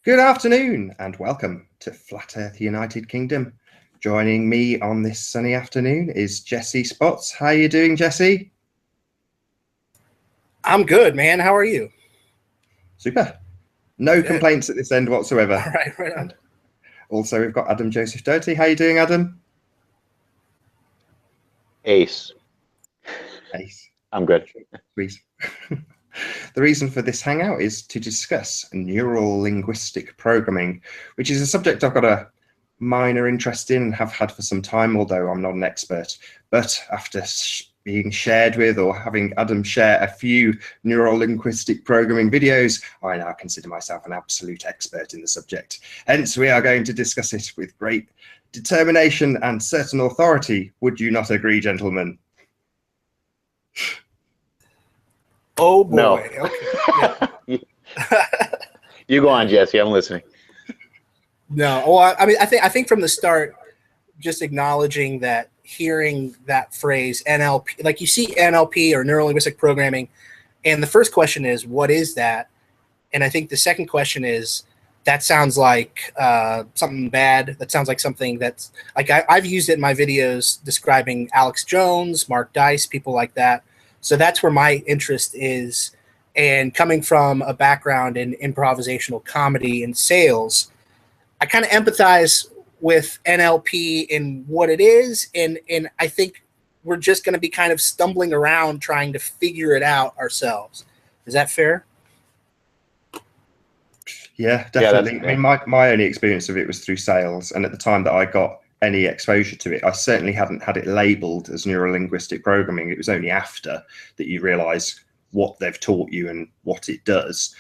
Good afternoon and welcome to Flat Earth United Kingdom. Joining me on this sunny afternoon is Jesse Spots. How are you doing, Jesse? I'm good, man. How are you? Super. No complaints at this end whatsoever. All right, right on. Also, we've got Adam Joseph Doty. How are you doing, Adam? Ace. I'm good. Please. The reason for this hangout is to discuss neuro-linguistic programming, which is a subject I've got a minor interest in and have had for some time, although I'm not an expert. But after being shared with or having Adam share a few neuro-linguistic programming videos, I now consider myself an absolute expert in the subject. Hence, we are going to discuss it with great determination and certain authority. Would you not agree, gentlemen? Oh boy. No. Okay. You go on, Jesse. I'm listening. No. Well, I mean, I think from the start, just acknowledging that, hearing that phrase NLP, like you see NLP or neuro linguistic programming, and the first question is, what is that? And I think the second question is, that sounds like something bad. That sounds like something that's like I've used it in my videos describing Alex Jones, Mark Dice, people like that. So that's where my interest is. And coming from a background in improvisational comedy and sales, I kind of empathize with NLP and what it is. And I think we're just going to be kind of stumbling around trying to figure it out ourselves. Is that fair? Yeah, definitely. I mean, my only experience of it was through sales. And at the time that I got any exposure to it, I certainly hadn't had it labeled as neuro-linguistic programming. It was only after that you realize what they've taught you and what it does,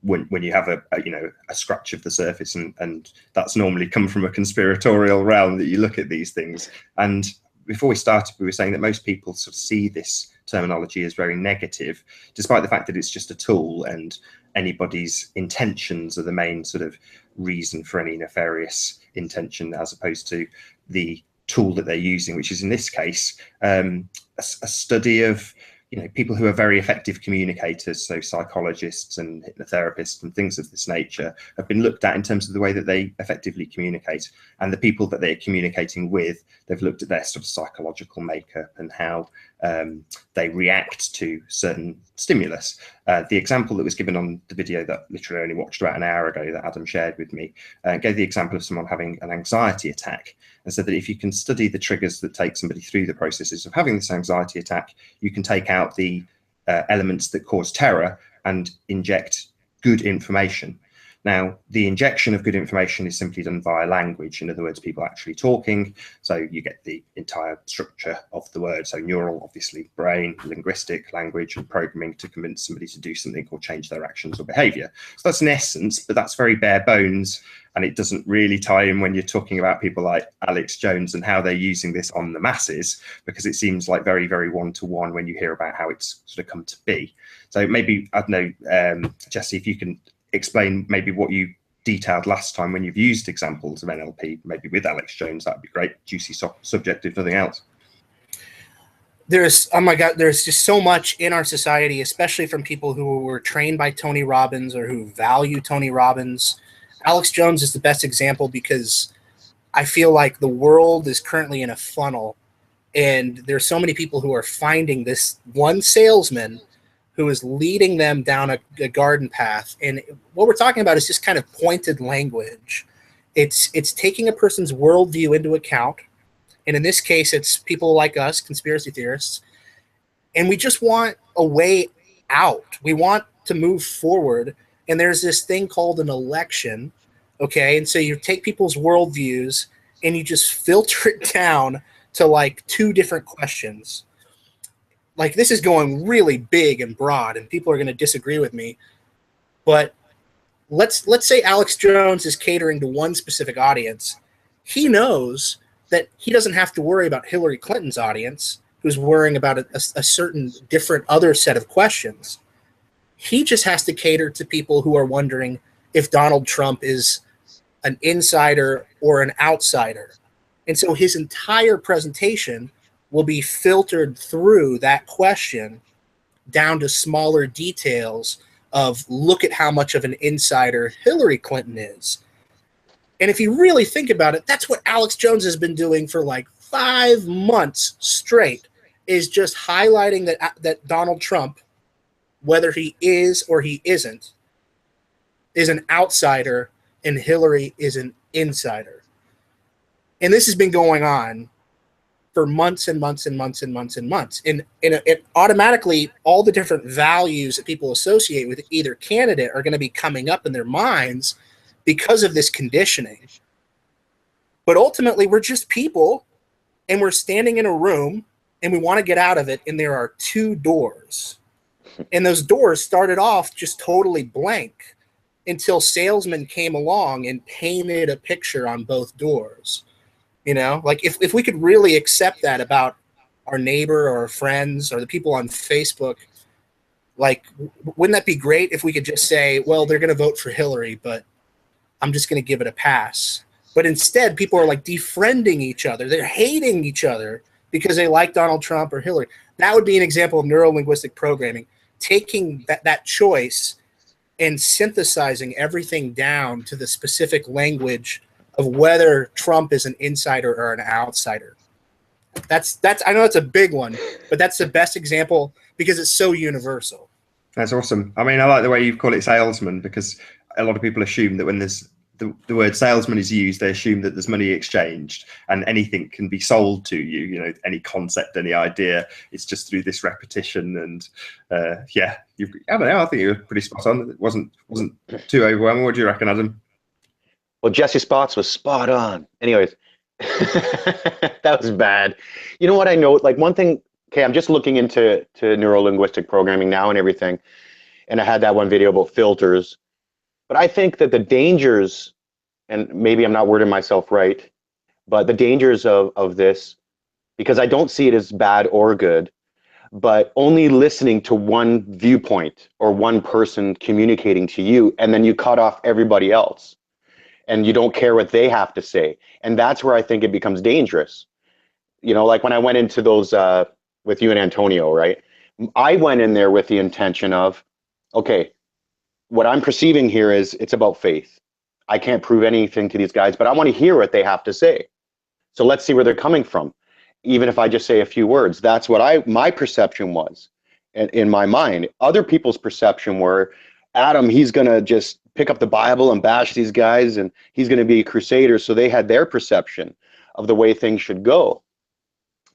when you have a scratch of the surface, and that's normally come from a conspiratorial realm that you look at these things. And before we started, we were saying that most people sort of see this terminology as very negative, despite the fact that it's just a tool and anybody's intentions are the main sort of reason for any nefarious intention, as opposed to the tool that they're using, which is in this case a study of people who are very effective communicators. So psychologists and hypnotherapists and things of this nature have been looked at in terms of the way that they effectively communicate, and the people that they're communicating with, they've looked at their sort of psychological makeup and how they react to certain stimulus. The example that was given on the video that literally only watched about an hour ago that Adam shared with me gave the example of someone having an anxiety attack, and said that if you can study the triggers that take somebody through the processes of having this anxiety attack, you can take out the elements that cause terror and inject good information. Now, the injection of good information is simply done via language. In other words, people actually talking. So you get the entire structure of the word. So neural, obviously, brain, linguistic, language, and programming to convince somebody to do something or change their actions or behavior. So that's an essence, but that's very bare bones. And it doesn't really tie in when you're talking about people like Alex Jones and how they're using this on the masses, because it seems like very, very one-to-one when you hear about how it's sort of come to be. So maybe, I don't know, Jesse, if you can explain maybe what you detailed last time when you've used examples of NLP, maybe with Alex Jones, that'd be great. Juicy subject, if nothing else. There's just so much in our society, especially from people who were trained by Tony Robbins or who value Tony Robbins. Alex Jones is the best example because I feel like the world is currently in a funnel, and there's so many people who are finding this one salesman who is leading them down a garden path. And what we're talking about is just kind of pointed language. It's taking a person's worldview into account. And in this case, it's people like us, conspiracy theorists. And we just want a way out. We want to move forward. And there's this thing called an election. Okay. And so you take people's worldviews and you just filter it down to like 2 different questions. Like, this is going really big and broad, and people are going to disagree with me. But let's say Alex Jones is catering to one specific audience. He knows that he doesn't have to worry about Hillary Clinton's audience, who's worrying about a certain different other set of questions. He just has to cater to people who are wondering if Donald Trump is an insider or an outsider. And so his entire presentation will be filtered through that question down to smaller details of look at how much of an insider Hillary Clinton is. And if you really think about it, that's what Alex Jones has been doing for like 5 months straight, is just highlighting that Donald Trump, whether he is or he isn't, is an outsider and Hillary is an insider. And this has been going on for months and months and months and months and months. And it automatically, all the different values that people associate with either candidate are going to be coming up in their minds because of this conditioning. But ultimately, we're just people, and we're standing in a room, and we want to get out of it, and there are 2 doors. And those doors started off just totally blank until salesmen came along and painted a picture on both doors. You know, like if we could really accept that about our neighbor or our friends or the people on Facebook, like, wouldn't that be great if we could just say, well, they're going to vote for Hillary, but I'm just going to give it a pass. But instead, people are like defriending each other. They're hating each other because they like Donald Trump or Hillary. That would be an example of neuro-linguistic programming, taking that choice and synthesizing everything down to the specific language of whether Trump is an insider or an outsider. That's I know it's a big one, but that's the best example because it's so universal. That's awesome. I mean, I like the way you call it salesman, because a lot of people assume that when there's the word salesman is used, they assume that there's money exchanged and anything can be sold to you, you know, any concept, any idea. It's just through this repetition. And I don't know, I think you were pretty spot on. It wasn't too overwhelming. What do you reckon, Adam? Well, Jesse Spots was spot on. Anyways, that was bad. You know what I know? Like, one thing, okay, I'm just looking into neuro-linguistic programming now and everything. And I had that one video about filters. But I think that the dangers, and maybe I'm not wording myself right, but the dangers of this, because I don't see it as bad or good, but only listening to one viewpoint or one person communicating to you, and then you cut off everybody else. And you don't care what they have to say. And that's where I think it becomes dangerous. You know, like when I went into those with you and Antonio, right? I went in there with the intention of, okay, what I'm perceiving here is it's about faith. I can't prove anything to these guys, but I want to hear what they have to say. So let's see where they're coming from. Even if I just say a few words, that's what my perception was in my mind. Other people's perception were, Adam, he's going to just pick up the Bible and bash these guys, and he's going to be a crusader. So they had their perception of the way things should go.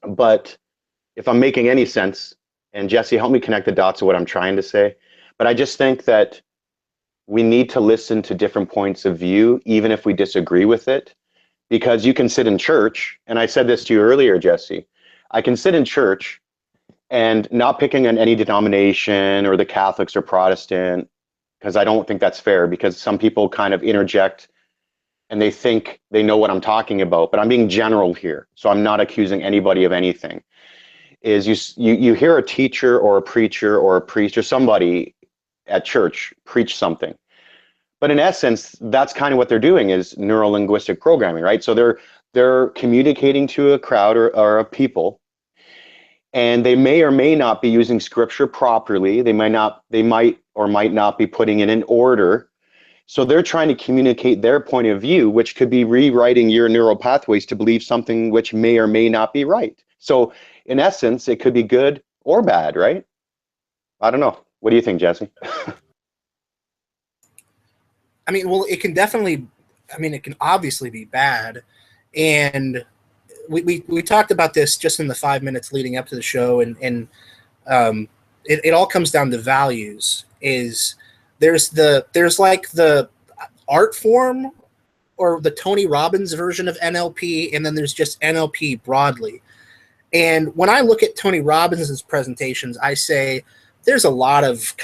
But if I'm making any sense, and Jesse, help me connect the dots of what I'm trying to say. But I just think that we need to listen to different points of view, even if we disagree with it, because you can sit in church. And I said this to you earlier, Jesse, I can sit in church and not picking on any denomination or the Catholics or Protestant, because I don't think that's fair, because some people kind of interject and they think they know what I'm talking about, but I'm being general here. So I'm not accusing anybody of anything. Is you hear a teacher or a preacher or a priest or somebody at church preach something. But in essence, that's kind of what they're doing, is neuro-linguistic programming, right? So they're communicating to a crowd or a people, and they may or may not be using scripture properly. They might or might not be putting it in order. So they're trying to communicate their point of view, which could be rewriting your neural pathways to believe something which may or may not be right. So in essence, it could be good or bad, right? I don't know. What do you think, Jesse? I mean, well, it can obviously be bad. And we talked about this just in the 5 minutes leading up to the show. And it all comes down to values. There's like the art form or the Tony Robbins version of NLP, and then there's just NLP broadly. And when I look at Tony Robbins' presentations, I say there's a lot of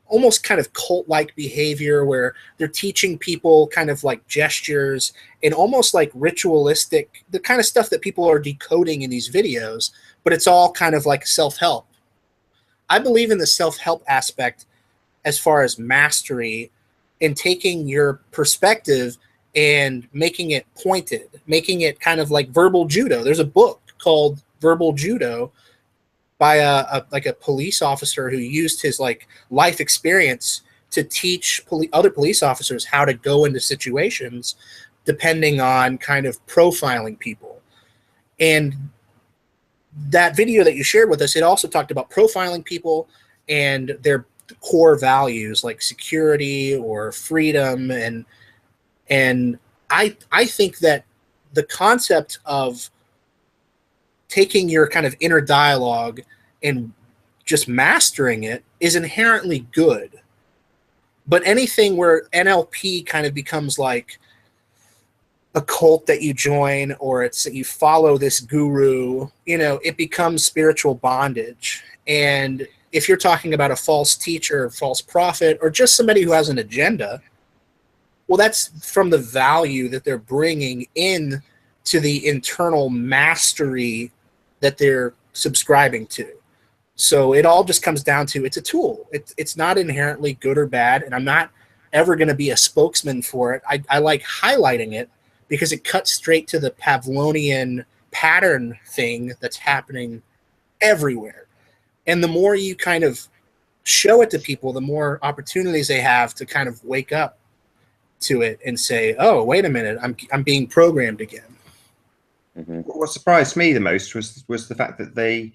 almost cult-like behavior where they're teaching people kind of like gestures and almost like ritualistic, the kind of stuff that people are decoding in these videos, but it's all kind of like self-help. I believe in the self-help aspect as far as mastery and taking your perspective and making it pointed, making it kind of like verbal judo. There's a book called Verbal Judo, by a police officer who used his like life experience to teach other police officers how to go into situations depending on kind of profiling people. And that video that you shared with us, it also talked about profiling people and their core values like security or freedom. And I think that the concept of taking your kind of inner dialogue and just mastering it is inherently good. But anything where NLP kind of becomes like a cult that you join, or it's that you follow this guru, you know, it becomes spiritual bondage. And if you're talking about a false teacher, false prophet, or just somebody who has an agenda, well, that's from the value that they're bringing in to the internal mastery that they're subscribing to. So it all just comes down to, it's a tool. It's not inherently good or bad, and I'm not ever going to be a spokesman for it. I like highlighting it because it cuts straight to the Pavlovian pattern thing that's happening everywhere. And the more you kind of show it to people, the more opportunities they have to kind of wake up to it and say, oh, wait a minute, I'm being programmed again. Mm-hmm. What surprised me the most was the fact that I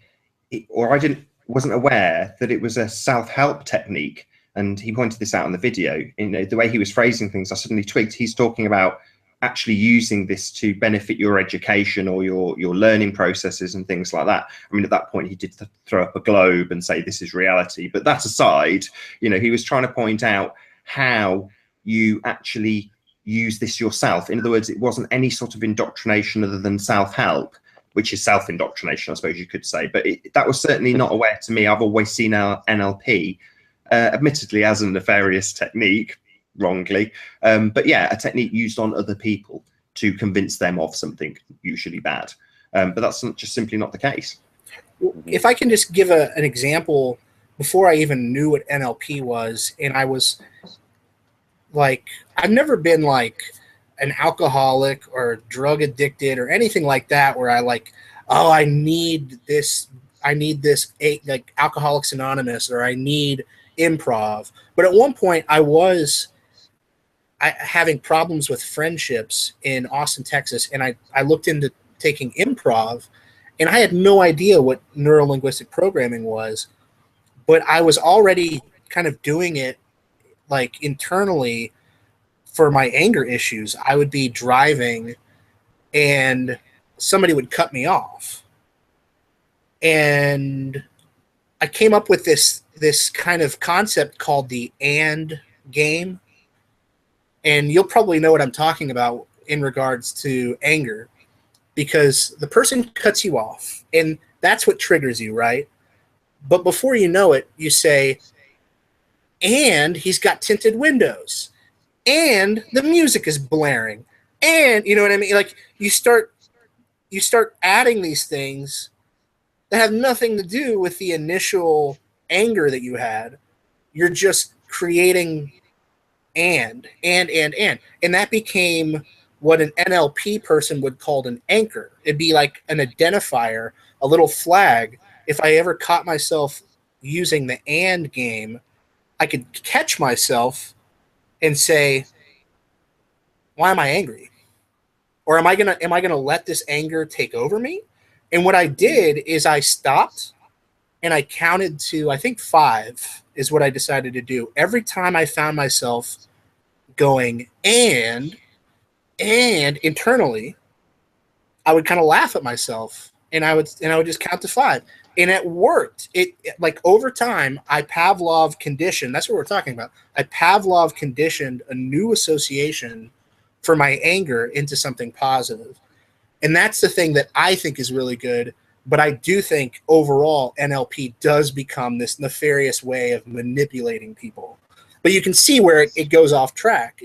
wasn't aware that it was a self-help technique. And he pointed this out in the video. You know, the way he was phrasing things, I suddenly twigged. He's talking about actually using this to benefit your education or your learning processes and things like that. I mean, at that point, he did throw up a globe and say this is reality. But that aside, you know, he was trying to point out how you actually use this yourself. In other words, it wasn't any sort of indoctrination other than self-help, which is self-indoctrination, I suppose you could say. But that was certainly not aware to me. I've always seen NLP, admittedly as a nefarious technique, wrongly, but yeah, a technique used on other people to convince them of something, usually bad. But that's simply not the case. If I can just give an example, before I even knew what NLP was, and I was like, I've never been like an alcoholic or drug addicted or anything like that, where I like, oh, I need this like Alcoholics Anonymous, or I need improv. But at one point I was having problems with friendships in Austin, Texas, and I looked into taking improv, and I had no idea what neuro-linguistic programming was, but I was already kind of doing it like internally for my anger issues. I would be driving and somebody would cut me off, and I came up with this kind of concept called the AND game. And you'll probably know what I'm talking about in regards to anger, because the person cuts you off and that's what triggers you, right? But before you know it, you say, and he's got tinted windows, and the music is blaring, and you know what I mean? Like you start adding these things that have nothing to do with the initial anger that you had. You're just creating and that became what an NLP person would call an anchor. It'd be like an identifier, a little flag. If I ever caught myself using the and game, I could catch myself and say, why am I angry? Or am I gonna let this anger take over me? And what I did is I stopped and I counted to, I think 5 is what I decided to do. Every time I found myself going and internally, I would kind of laugh at myself, and I would just count to 5, and it worked. It like over time, I Pavlov conditioned. That's what we're talking about. I Pavlov conditioned a new association for my anger into something positive, and that's the thing that I think is really good. But I do think overall NLP does become this nefarious way of manipulating people. But you can see where it goes off track.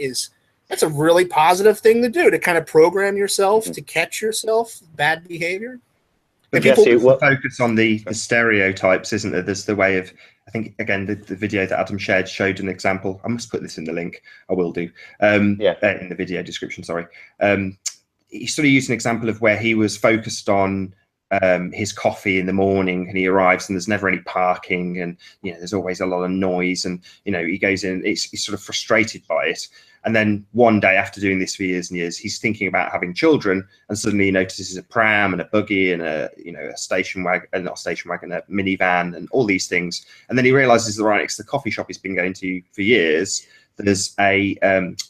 That's a really positive thing to do, to kind of program yourself, to catch yourself, bad behavior. But Jesse, focus on the stereotypes, isn't there? There's the way of, I think, again, the video that Adam shared showed an example. I must put this in the link. I will do. In the video description, sorry. He sort of used an example of where he was focused on his coffee in the morning, and he arrives and there's never any parking, and there's always a lot of noise, and he goes in, he's sort of frustrated by it. And then one day, after doing this for years and years, he's thinking about having children, and suddenly he notices a pram and a buggy and a station wagon, not a station wagon, a minivan, and all these things. And then he realizes that right next to the coffee shop he's been going to for years, there's a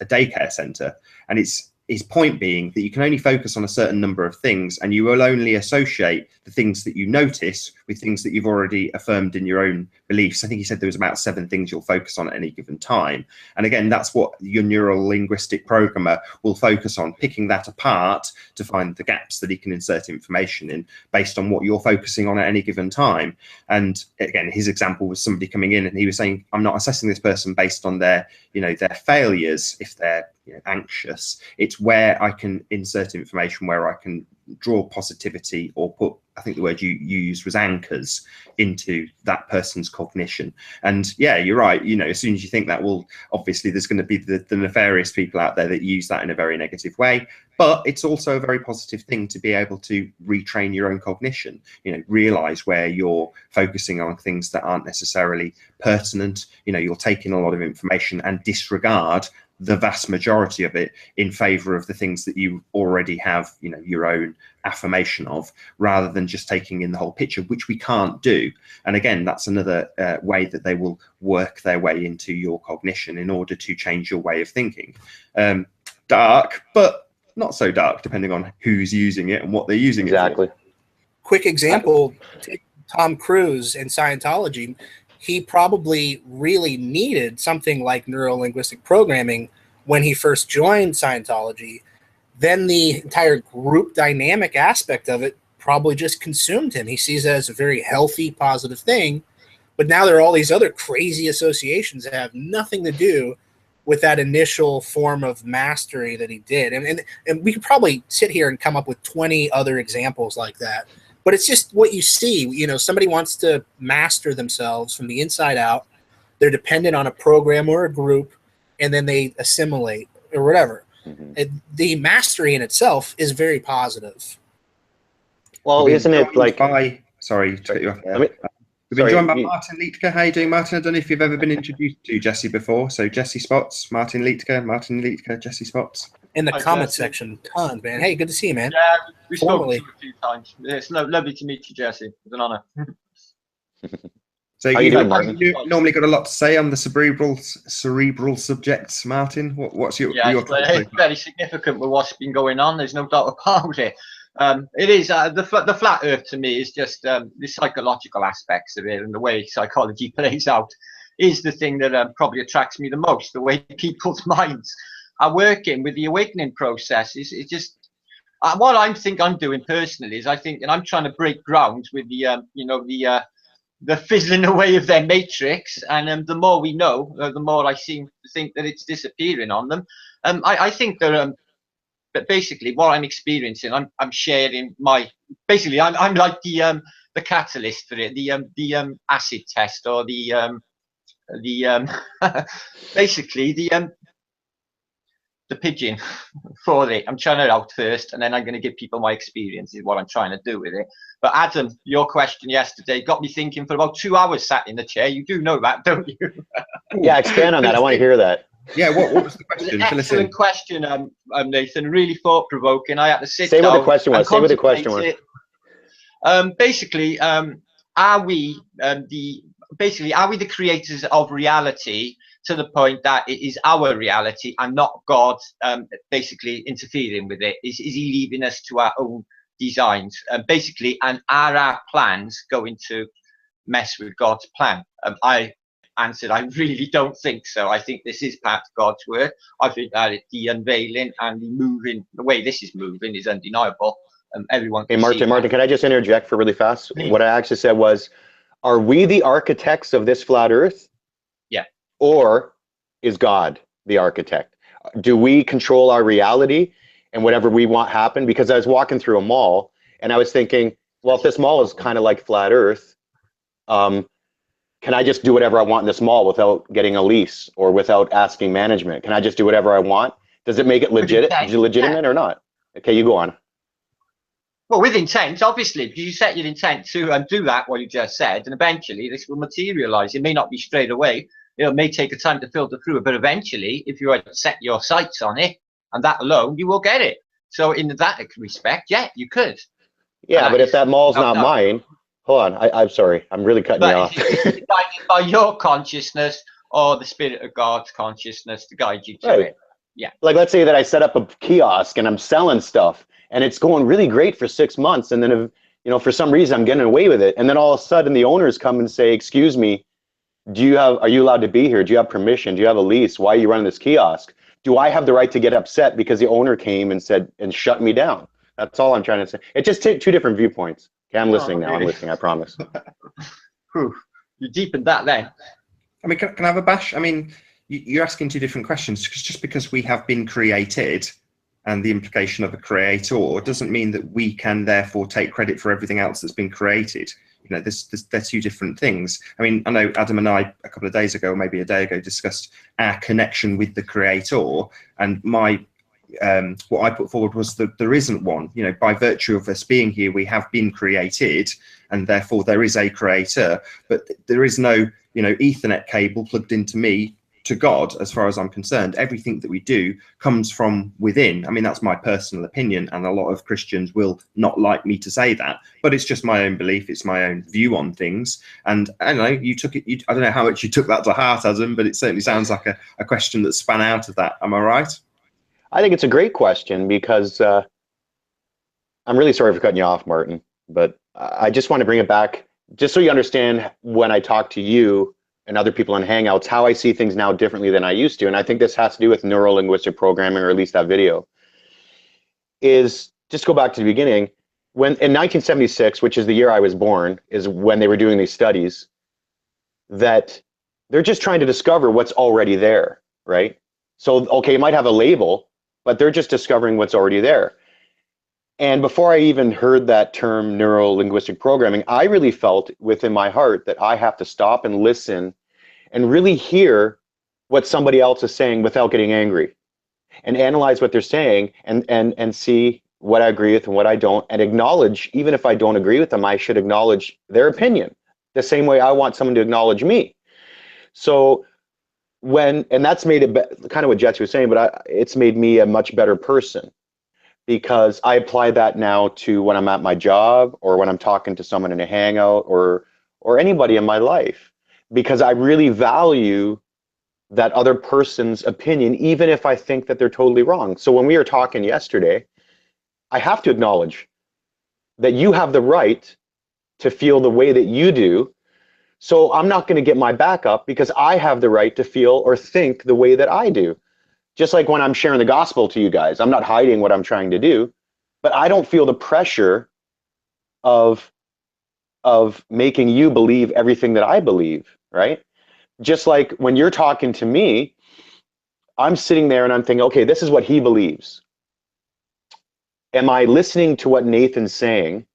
daycare center. And his point being that you can only focus on a certain number of things, and you will only associate the things that you notice with things that you've already affirmed in your own beliefs. I think he said there was about 7 things you'll focus on at any given time. And again, that's what your neural linguistic programmer will focus on, picking that apart to find the gaps that he can insert information in based on what you're focusing on at any given time. And again, his example was somebody coming in and he was saying, I'm not assessing this person based on their failures if they're anxious. It's where I can insert information, where I can draw positivity or put, I think the word you used was anchors, into that person's cognition. And yeah, you're right. As soon as you think that, well, obviously there's going to be the nefarious people out there that use that in a very negative way. But it's also a very positive thing to be able to retrain your own cognition, realize where you're focusing on things that aren't necessarily pertinent. You'll take in a lot of information and disregard the vast majority of it in favor of the things that you already have, your own affirmation of, rather than just taking in the whole picture, which we can't do. And again, that's another way that they will work their way into your cognition in order to change your way of thinking. Dark, but not so dark, depending on who's using it and what they're using it for. Quick example, take Tom Cruise in Scientology. He probably really needed something like neuro-linguistic programming when he first joined Scientology. Then the entire group dynamic aspect of it probably just consumed him. He sees it as a very healthy, positive thing. But now there are all these other crazy associations that have nothing to do with that initial form of mastery that he did. And we could probably sit here and come up with 20 other examples like that. But it's just what you see. Somebody wants to master themselves from the inside out. They're dependent on a program or a group, and then they assimilate or whatever. Mm-hmm. The mastery in itself is very positive. Well, isn't it like... Sorry to cut you off there. We've been joined by Martin Liedtke. How are you doing, Martin? I don't know if you've ever been introduced to Jesse before. So Jesse Spots, Martin Liedtke, Jesse Spots. In the comment section, tons, man. Hey, good to see you, man. Yeah, we've spoken to you a few times. It's lovely to meet you, Jesse. It's an honor. So you normally got a lot to say on the cerebral subjects, Martin. What's your it's very significant with what's been going on. There's no doubt about it. It is the flat Earth to me is just the psychological aspects of it, and the way psychology plays out is the thing that probably attracts me the most. The way people's minds are working with the awakening process is just what I think I'm doing personally is and I'm trying to break ground with the fizzling away of their matrix, and the more we know, the more I seem to think that it's disappearing on them. I think that but basically what I'm experiencing, I'm sharing my I'm like the catalyst for it, the acid test, or the basically the pigeon for it. I'm trying it out first, and then I'm going to give people my experience, is what I'm trying to do with it. But Adam, your question yesterday got me thinking for about 2 hours sat in the chair. You do know that, don't you? Yeah, expand on that. I want to hear that. Yeah, what was the question? Excellent question, Nathan. Really thought-provoking. I had to sit down. Say what the question was. Say what the question was. Basically, are we the creators of reality, to the point that it is our reality and not God basically interfering with it? Is he leaving us to our own designs? Basically, and are our plans going to mess with God's plan? I answered, I really don't think so. I think this is part of God's work. I think that the unveiling and the way this is moving is undeniable. Everyone can Martin, can I just interject for really fast? Please. What I actually said was, are we the architects of this flat Earth? Yeah. Or is God the architect? Do we control our reality and whatever we want happen? Because I was walking through a mall and I was thinking, well, if this mall is kind of like flat Earth, can I just do whatever I want in this mall without getting a lease or without asking management? Can I just do whatever I want? Does it make it legitimate or not? Okay, you go on. Well, with intent, obviously, because you set your intent to do that, what you just said, and eventually this will materialize. It may not be straight away. It may take a time to filter through, but eventually, if you set your sights on it, and that alone, you will get it. So in that respect, yeah, you could. Yeah, but if that mall's not mine, hold on, I'm sorry, I'm really cutting you off. It's guided by your consciousness or the Spirit of God's consciousness to guide you to it. Yeah. Like, let's say that I set up a kiosk and I'm selling stuff and it's going really great for 6 months, and then, if, you know, for some reason I'm getting away with it, and then all of a sudden the owners come and say, excuse me, are you allowed to be here? Do you have permission? Do you have a lease? Why are you running this kiosk? Do I have the right to get upset because the owner came and said and shut me down? That's all I'm trying to say. It's just two different viewpoints. Okay, I'm listening now. I'm listening, I promise. You deepened that then. I mean, can I have a bash? I mean, you're asking two different questions. Just because we have been created and the implication of a creator doesn't mean that we can therefore take credit for everything else that's been created. You know, they're two different things. I mean, I know Adam and I a couple of days ago, maybe a day ago, discussed our connection with the creator, and my what I put forward was that there isn't one. You know, by virtue of us being here, we have been created, and therefore there is a creator, but there is no, you know, Ethernet cable plugged into me to God, as far as I'm concerned. Everything that we do comes from within. I mean, that's my personal opinion, and a lot of Christians will not like me to say that, but it's just my own belief. It's my own view on things. And I don't know, you took it, I don't know how much you took that to heart, Adam, but it certainly sounds like a question that span out of that. Am I right? I think it's a great question, because I'm really sorry for cutting you off, Martin, but I just want to bring it back, just so you understand, when I talk to you and other people in Hangouts, how I see things now differently than I used to. And I think this has to do with neuro-linguistic programming, or at least that video. Is just go back to the beginning. When in 1976, which is the year I was born, is when they were doing these studies, that they're just trying to discover what's already there, right? So, okay, it might have a label, but they're just discovering what's already there. And before I even heard that term neuro-linguistic programming, I really felt within my heart that I have to stop and listen and really hear what somebody else is saying without getting angry, and analyze what they're saying, and see what I agree with and what I don't, and acknowledge, even if I don't agree with them, I should acknowledge their opinion the same way I want someone to acknowledge me. So and that's made it kind of what Jesse was saying, but it's made me a much better person, because I apply that now to when I'm at my job, or when I'm talking to someone in a hangout, or anybody in my life, because I really value that other person's opinion, even if I think that they're totally wrong. So when we were talking yesterday, I have to acknowledge that you have the right to feel the way that you do. So I'm not going to get my back up, because I have the right to feel or think the way that I do. Just like when I'm sharing the gospel to you guys, I'm not hiding what I'm trying to do, but I don't feel the pressure of making you believe everything that I believe, right? Just like when you're talking to me, I'm sitting there and I'm thinking, okay, this is what he believes. Am I listening to what Nathan's saying,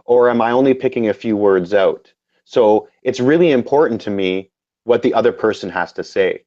or am I only picking a few words out? So it's really important to me what the other person has to say.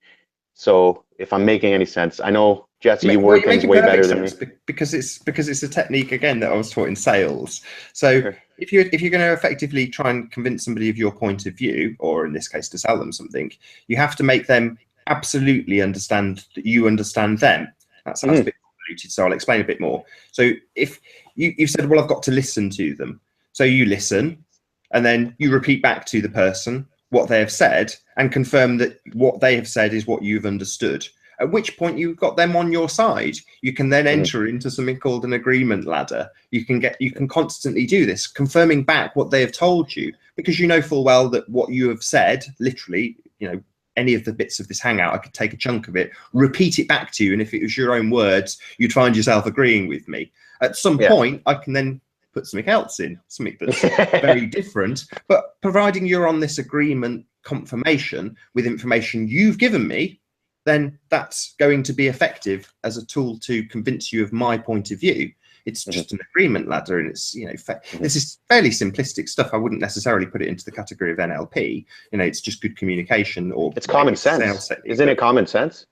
So if I'm making any sense, I know, Jesse, you word things way better than me. Because it's a technique, again, that I was taught in sales. So sure. if you're going to effectively try and convince somebody of your point of view, or in this case to sell them something, you have to make them absolutely understand that you understand them. That sounds a bit convoluted, so I'll explain a bit more. So if you've said, well, I've got to listen to them. So you listen, and then you repeat back to the person what they have said, and confirm that what they have said is what you've understood. At which point you've got them on your side. You can then enter into something called an agreement ladder. You can constantly do this, confirming back what they have told you, because you know full well that what you have said, literally, you know, any of the bits of this hangout, I could take a chunk of it, repeat it back to you, and if it was your own words, you'd find yourself agreeing with me. At some point, I can then put something else in, something that's very different, but providing you're on this agreement confirmation with information you've given me, then that's going to be effective as a tool to convince you of my point of view. It's just an agreement ladder, and it's, you know, this is fairly simplistic stuff. I wouldn't necessarily put it into the category of NLP. You know, it's just good communication, or it's common sense. Isn't it common sense?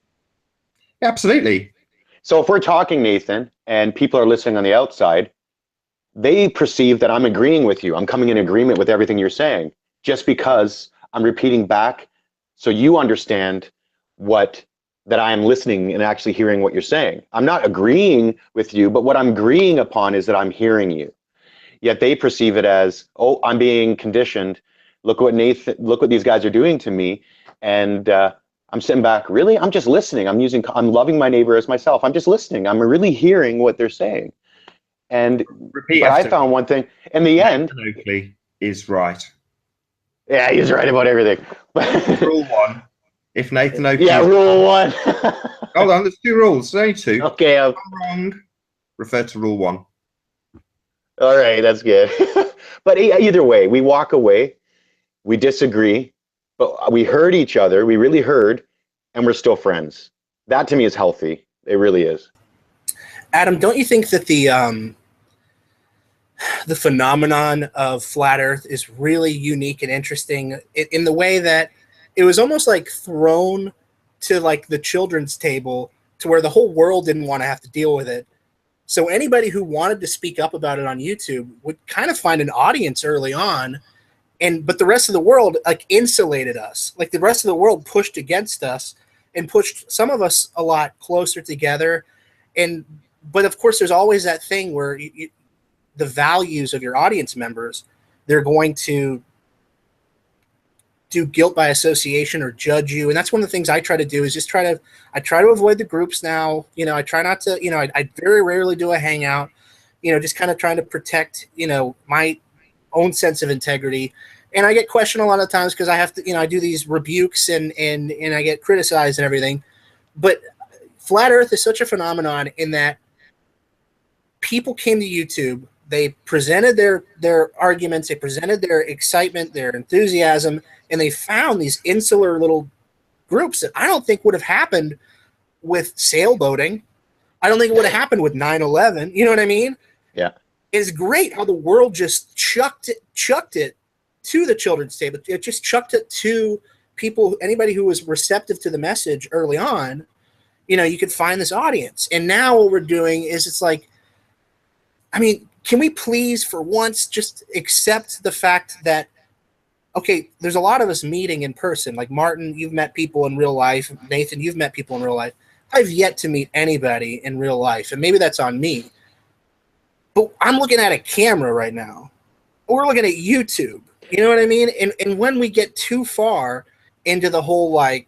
Yeah, absolutely. So if we're talking, Nathan, and people are listening on the outside, they perceive that I'm agreeing with you. I'm coming in agreement with everything you're saying, just because I'm repeating back so you understand that I am listening and actually hearing what you're saying. I'm not agreeing with you, but what I'm agreeing upon is that I'm hearing you. Yet they perceive it as, oh, I'm being conditioned. Look what these guys are doing to me. And I'm sitting back, really? I'm just listening. I'm loving my neighbor as myself. I'm just listening. I'm really hearing what they're saying. But I found one thing in the end. Nathan Oakley is right. Yeah, he's right about everything. Rule 1. If Nathan Oakley. Yeah, rule 1. Hold on, there's 2 rules. There's only 2. Okay. If I'm wrong, refer to rule 1. All right, that's good. But either way, we walk away, we disagree, but we heard each other, we really heard, and we're still friends. That to me is healthy. It really is. Adam, don't you think that the phenomenon of flat Earth is really unique and interesting in the way that it was almost like thrown to like the children's table to where the whole world didn't want to have to deal with it. So anybody who wanted to speak up about it on YouTube would kind of find an audience early on, but the rest of the world like insulated us. Like the rest of the world pushed against us and pushed some of us a lot closer together. But of course, there's always that thing where the values of your audience members, they're going to do guilt by association or judge you. And that's one of the things I try to do is just I try to avoid the groups now. You know, I try not to, you know, I very rarely do a hangout, you know, just kind of trying to protect, you know, my own sense of integrity. And I get questioned a lot of times because I have to, you know, I do these rebukes and I get criticized and everything. But flat Earth is such a phenomenon in that people came to YouTube, they presented their arguments, they presented their excitement, their enthusiasm, and they found these insular little groups that I don't think would have happened with sailboating. I don't think it would have happened with 9/11. You know what I mean? Yeah. It's great how the world just chucked it to the children's table. It just chucked it to people, anybody who was receptive to the message early on. You know, you could find this audience. And now what we're doing is it's like, I mean, can we please for once just accept the fact that, okay, there's a lot of us meeting in person. Like Martin, you've met people in real life. Nathan, you've met people in real life. I've yet to meet anybody in real life, and maybe that's on me. But I'm looking at a camera right now. We're looking at YouTube. You know what I mean? And when we get too far into the whole, like,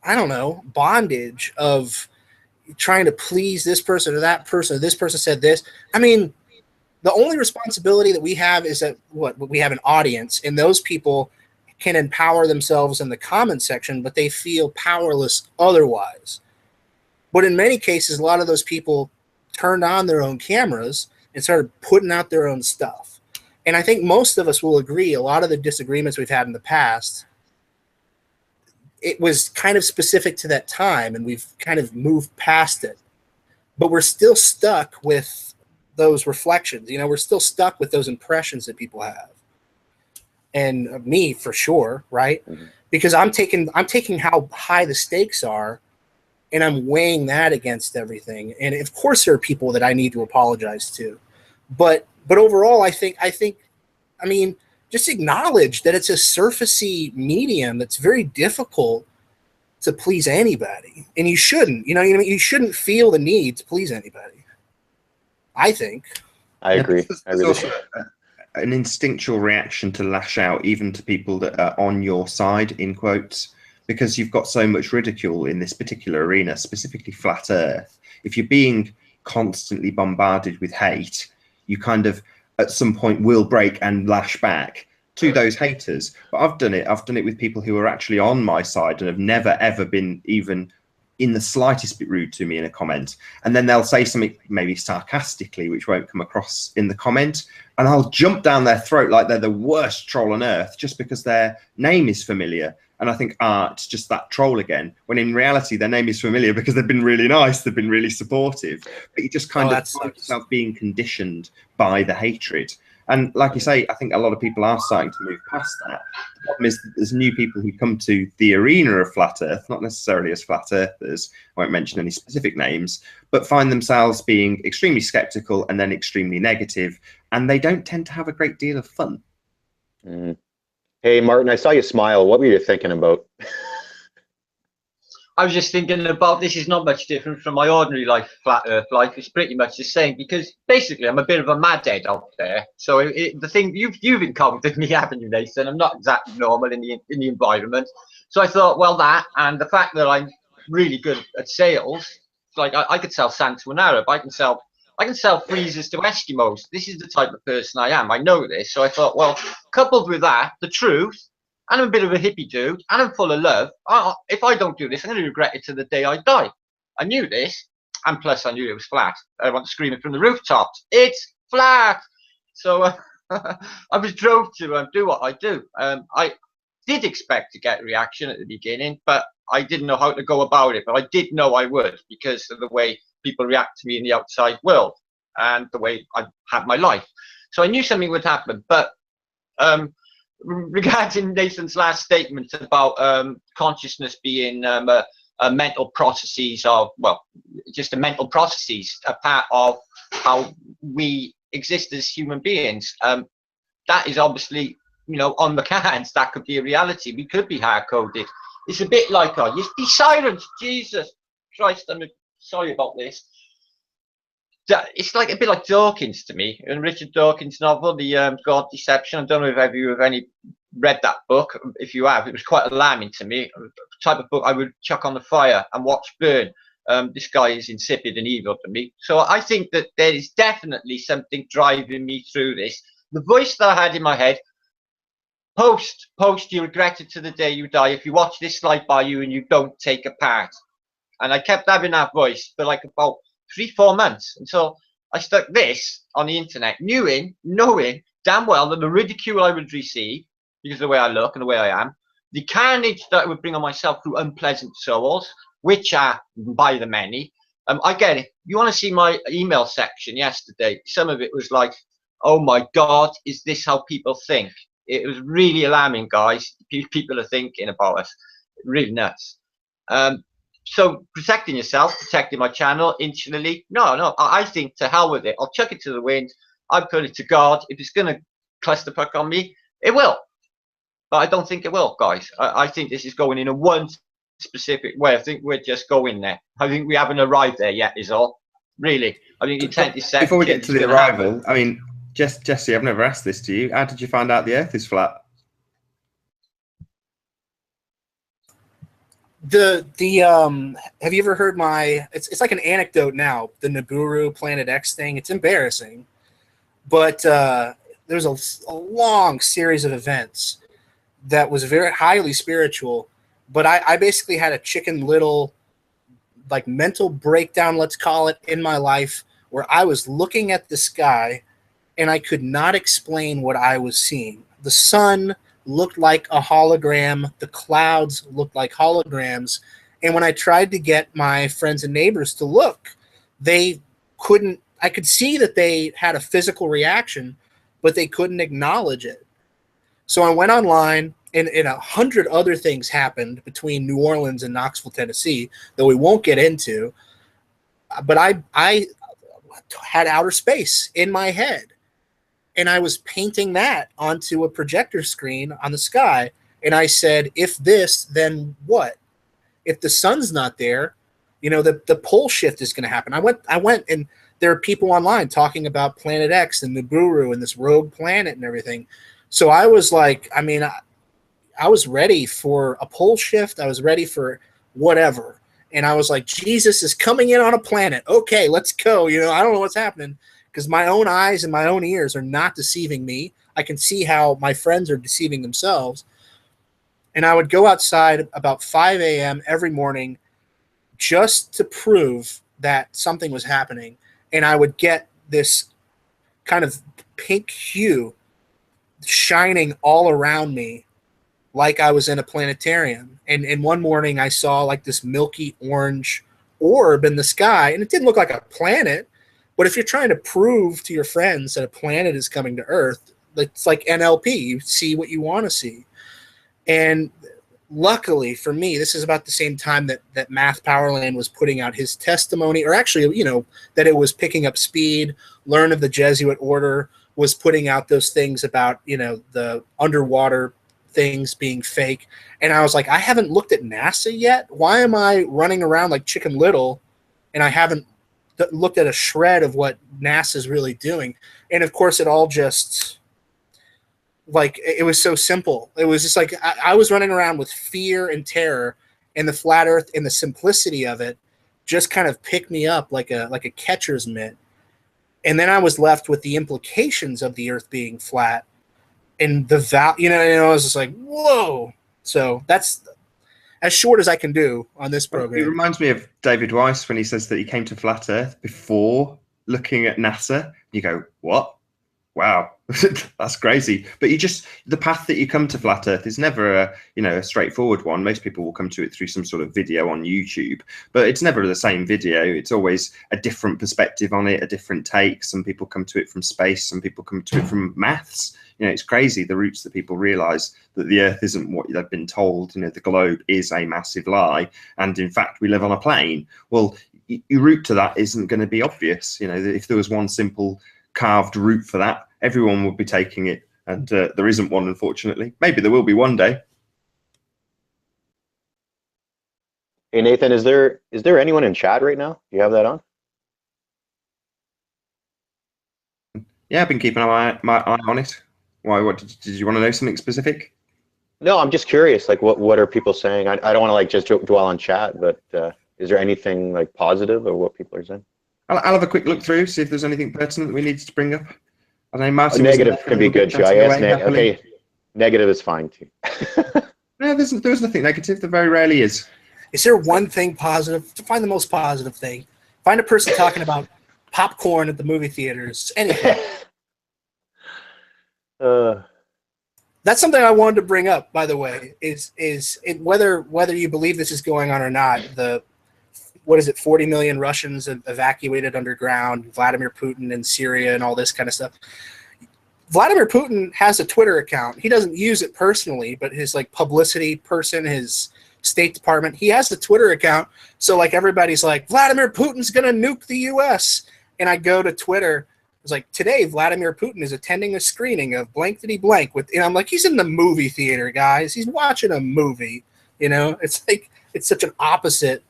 I don't know, bondage of trying to please this person or that person, or this person said this. I mean, the only responsibility that we have is that we have an audience, and those people can empower themselves in the comment section, but they feel powerless otherwise. But in many cases, a lot of those people turned on their own cameras and started putting out their own stuff. And I think most of us will agree a lot of the disagreements we've had in the past, it was kind of specific to that time, and we've kind of moved past it. But we're still stuck with those reflections. You know, we're still stuck with those impressions that people have. And me, for sure, right? Mm-hmm. Because I'm taking how high the stakes are, and I'm weighing that against everything. And of course there are people that I need to apologize to. But overall, I think, I mean, just acknowledge that it's a surfacey medium that's very difficult to please anybody. And you shouldn't, you shouldn't feel the need to please anybody. I think. I agree. There's also an instinctual reaction to lash out even to people that are on your side, in quotes, because you've got so much ridicule in this particular arena, specifically flat Earth. If you're being constantly bombarded with hate, you kind of at some point will break and lash back to those haters. But I've done it with people who are actually on my side and have never ever been even in the slightest bit rude to me in a comment, and then they'll say something maybe sarcastically which won't come across in the comment, and I'll jump down their throat like they're the worst troll on earth just because their name is familiar. And I think, it's just that troll again, when in reality their name is familiar because they've been really nice, they've been really supportive. But you just kind of find yourself being conditioned by the hatred. And like you say, I think a lot of people are starting to move past that. The problem is that there's new people who come to the arena of flat earth, not necessarily as flat earthers, I won't mention any specific names, but find themselves being extremely skeptical and then extremely negative, and they don't tend to have a great deal of fun. Mm. Hey, Martin, I saw you smile. What were you thinking about? I was just thinking about, this is not much different from my ordinary life, flat earth life. It's pretty much the same, because basically I'm a bit of a madhead out there. So the thing you've encountered me, haven't you, Nathan? I'm not exactly normal in the environment. So I thought, well, that and the fact that I'm really good at sales, like I could sell sand to an Arab, I can sell freezers to Eskimos. This is the type of person I am. I know this. So I thought, well, coupled with that, the truth, and I'm a bit of a hippie dude, and I'm full of love. If I don't do this, I'm going to regret it to the day I die. I knew this, and plus I knew it was flat. I want to scream it from the rooftops. It's flat! So I was drove to do what I do. I did expect to get a reaction at the beginning, but I didn't know how to go about it. But I did know I would, because of the way people react to me in the outside world and the way I have my life. So I knew something would happen. But regarding Nathan's last statement about consciousness being a mental processes of, well, just a mental processes, a part of how we exist as human beings, that is obviously, on the cards. That could be a reality. We could be hard-coded. It's a bit like, oh, just be silent, Jesus Christ, I'm sorry about this. It's like a bit like Dawkins to me, in Richard Dawkins' novel, The God Deception. I don't know if you have read that book. If you have, it was quite alarming to me. The type of book I would chuck on the fire and watch burn. This guy is insipid and evil to me. So I think that there is definitely something driving me through this. The voice that I had in my head, post, you regret it to the day you die if you watch this slide by you and you don't take a part. And I kept having that voice for like about 3-4 months until I stuck this on the internet, knowing damn well that the ridicule I would receive because of the way I look and the way I am, the carnage that I would bring on myself through unpleasant souls, which are by the many. I get it. You want to see my email section yesterday? Some of it was like, oh my God, is this how people think? It was really alarming, guys. People are thinking about us. Really nuts. So protecting yourself, protecting my channel, insularly. No, I think to hell with it. I'll chuck it to the wind. I put it to God. If it's going to clusterfuck on me, it will. But I don't think it will, guys. I think this is going in a one specific way. I think we're just going there. I think we haven't arrived there yet, is all. Really. I think the intent is set. Before we get to the arrival, I mean, Jesse, I've never asked this to you. How did you find out the Earth is flat? Have you ever heard it's like an anecdote now, the Nibiru Planet X thing? It's embarrassing, but there's a long series of events that was very highly spiritual, but I basically had a Chicken Little like mental breakdown, let's call it, in my life, where I was looking at the sky and I could not explain what I was seeing. The sun looked like a hologram. The clouds looked like holograms. And when I tried to get my friends and neighbors to look, they couldn't. I could see that they had a physical reaction, but they couldn't acknowledge it. So I went online, and 100 other things happened between New Orleans and Knoxville, Tennessee, that we won't get into. But I had outer space in my head. And I was painting that onto a projector screen on the sky. And I said, if this, then what? If the sun's not there, the pole shift is going to happen. I went, and there are people online talking about Planet X and Nibiru and this rogue planet and everything. So I was like, I was ready for a pole shift. I was ready for whatever. And I was like, Jesus is coming in on a planet. Okay, let's go. I don't know what's happening, because my own eyes and my own ears are not deceiving me. I can see how my friends are deceiving themselves. And I would go outside about 5 a.m. every morning just to prove that something was happening. And I would get this kind of pink hue shining all around me like I was in a planetarium. And one morning I saw like this milky orange orb in the sky, and it didn't look like a planet, But if you're trying to prove to your friends that a planet is coming to Earth, it's like NLP. You see what you want to see. And luckily for me, this is about the same time that Math Powerland was putting out his testimony, or actually, you know, that it was picking up speed. Learn of the Jesuit Order was putting out those things about, you know, the underwater things being fake. And I was like, I haven't looked at NASA yet. Why am I running around like Chicken Little and I haven't looked at a shred of what NASA's really doing? And of course, it all just, like, it was so simple. It was just like I was running around with fear and terror, and the flat Earth and the simplicity of it just kind of picked me up like a catcher's mitt. And then I was left with the implications of the Earth being flat and the you know, I was just like, whoa. So that's as short as I can do on this program. It reminds me of David Weiss when he says that he came to flat Earth before looking at NASA. You go, what? Wow, that's crazy. But the path that you come to flat Earth is never a straightforward one. Most people will come to it through some sort of video on YouTube, but it's never the same video. It's always a different perspective on it, a different take. Some people come to it from space, some people come to it from maths. You know, it's crazy the routes that people realize that the Earth isn't what they've been told. You know, the globe is a massive lie, and in fact we live on a plane. Well, your route to that isn't going to be obvious. You know, if there was one simple carved route for that, everyone would be taking it, and there isn't one, unfortunately. Maybe there will be one day. Hey Nathan, is there anyone in chat right now? Do you have that on? Yeah, I've been keeping my eye on it. Why? What did you want to know? Something specific? No, I'm just curious. Like, what are people saying? I don't want to like just dwell on chat, but is there anything like positive or what people are saying? I'll have a quick look through, see if there's anything pertinent that we needed to bring up. I know Martin. Negative can be good too. I guess. Okay, negative is fine too. No, there's nothing negative. There very rarely is. Is there one thing positive? Find the most positive thing. Find a person talking about popcorn at the movie theaters. Anything. That's something I wanted to bring up, by the way, is whether you believe this is going on or not, 40 million Russians evacuated underground, Vladimir Putin in Syria and all this kind of stuff. Vladimir Putin has a Twitter account. He doesn't use it personally, but his like publicity person, his State Department, he has the Twitter account. So like everybody's like, Vladimir Putin's going to nuke the US. And I go to Twitter. It's like, today Vladimir Putin is attending a screening of blankety blank with, and I'm like, he's in the movie theater, guys. He's watching a movie. You know, it's like, it's such an opposite.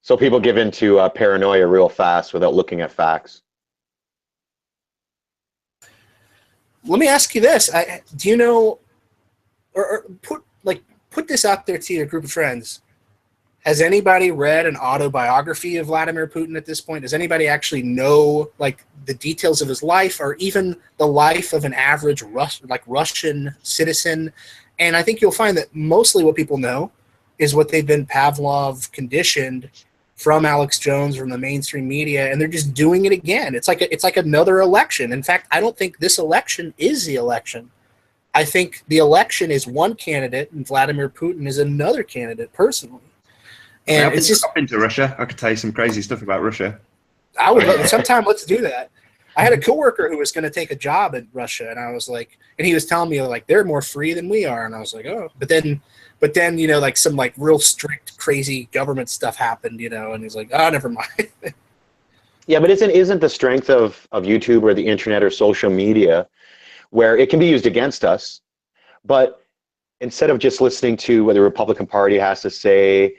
So people give into paranoia real fast without looking at facts. Let me ask you this: do you know, or put this out there to your group of friends? Has anybody read an autobiography of Vladimir Putin at this point? Does anybody actually know like the details of his life, or even the life of an average Russian citizen? And I think you'll find that mostly what people know is what they've been Pavlov conditioned from Alex Jones, from the mainstream media, and they're just doing it again. It's like another election. In fact, I don't think this election is the election. I think the election is one candidate, and Vladimir Putin is another candidate, personally. And it's just, I've been to Russia. I could tell you some crazy stuff about Russia. I would love, sometime let's do that. I had a coworker who was going to take a job in Russia, and I was like, and he was telling me like they're more free than we are, and I was like, oh, but then you know, like some like real strict, crazy government stuff happened, you know, and he's like, oh, never mind. Yeah, but isn't the strength of YouTube or the internet or social media, where it can be used against us, but instead of just listening to what the Republican Party has to say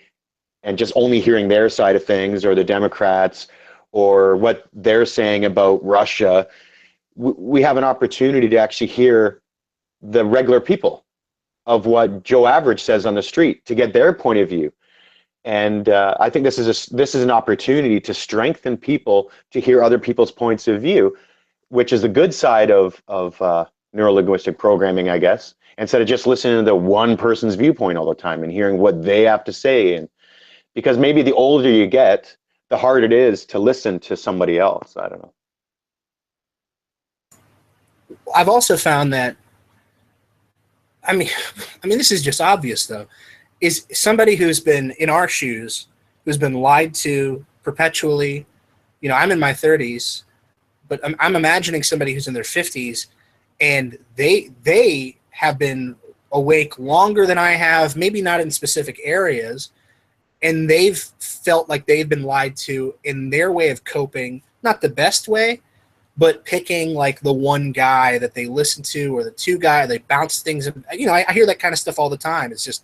and just only hearing their side of things, or the Democrats, or what they're saying about Russia, we have an opportunity to actually hear the regular people of what Joe Average says on the street, to get their point of view. And I think this is an opportunity to strengthen people, to hear other people's points of view, which is the good side of neuro-linguistic programming, I guess, instead of just listening to one person's viewpoint all the time and hearing what they have to say. And because maybe the older you get, the harder it is to listen to somebody else. I don't know. I've also found that, I mean, this is just obvious though, is somebody who's been in our shoes, who's been lied to, perpetually. You know, I'm in my 30s, but I'm imagining somebody who's in their 50s, and they have been awake longer than I have, maybe not in specific areas, and they've felt like they've been lied to in their way of coping, not the best way, but picking like the one guy that they listen to or the two guy, they bounce things. You know, I hear that kind of stuff all the time. It's just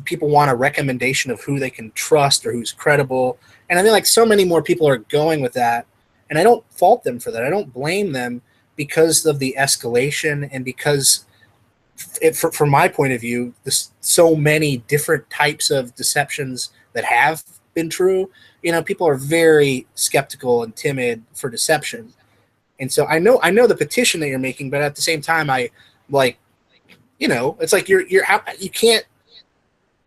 people want a recommendation of who they can trust or who's credible. And I feel like so many more people are going with that. And I don't fault them for that. I don't blame them because of the escalation and because from my point of view, there's so many different types of deceptions that have been true. You know, people are very skeptical and timid for deception. And so I know the petition that you're making, but at the same time, I like, you know, it's like you can't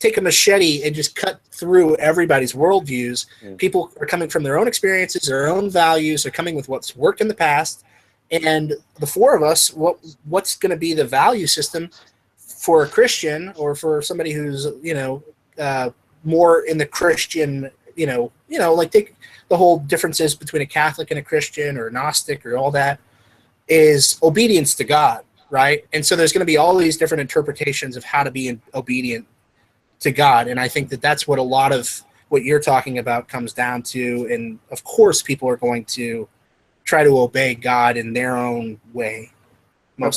take a machete and just cut through everybody's worldviews. People are coming from their own experiences, their own values. They're coming with what's worked in the past. And the four of us, what's going to be the value system for a Christian or for somebody who's, you know, more in the Christian, you know, like take the whole differences between a Catholic and a Christian or a Gnostic or all that is obedience to God, right? And so there's going to be all these different interpretations of how to be obedient to God. And I think that that's what a lot of what you're talking about comes down to. And of course, people are going to try to obey God in their own way. I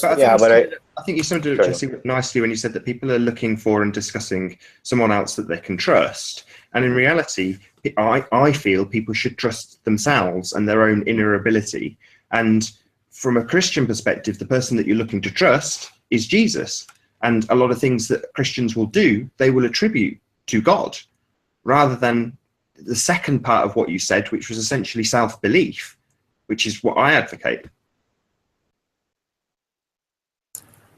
think you summed it up, Jesse, nicely when you said that people are looking for and discussing someone else that they can trust. And in reality, I feel people should trust themselves and their own inner ability. And from a Christian perspective, the person that you're looking to trust is Jesus. And a lot of things that Christians will do, they will attribute to God, rather than the second part of what you said, which was essentially self-belief, which is what I advocate.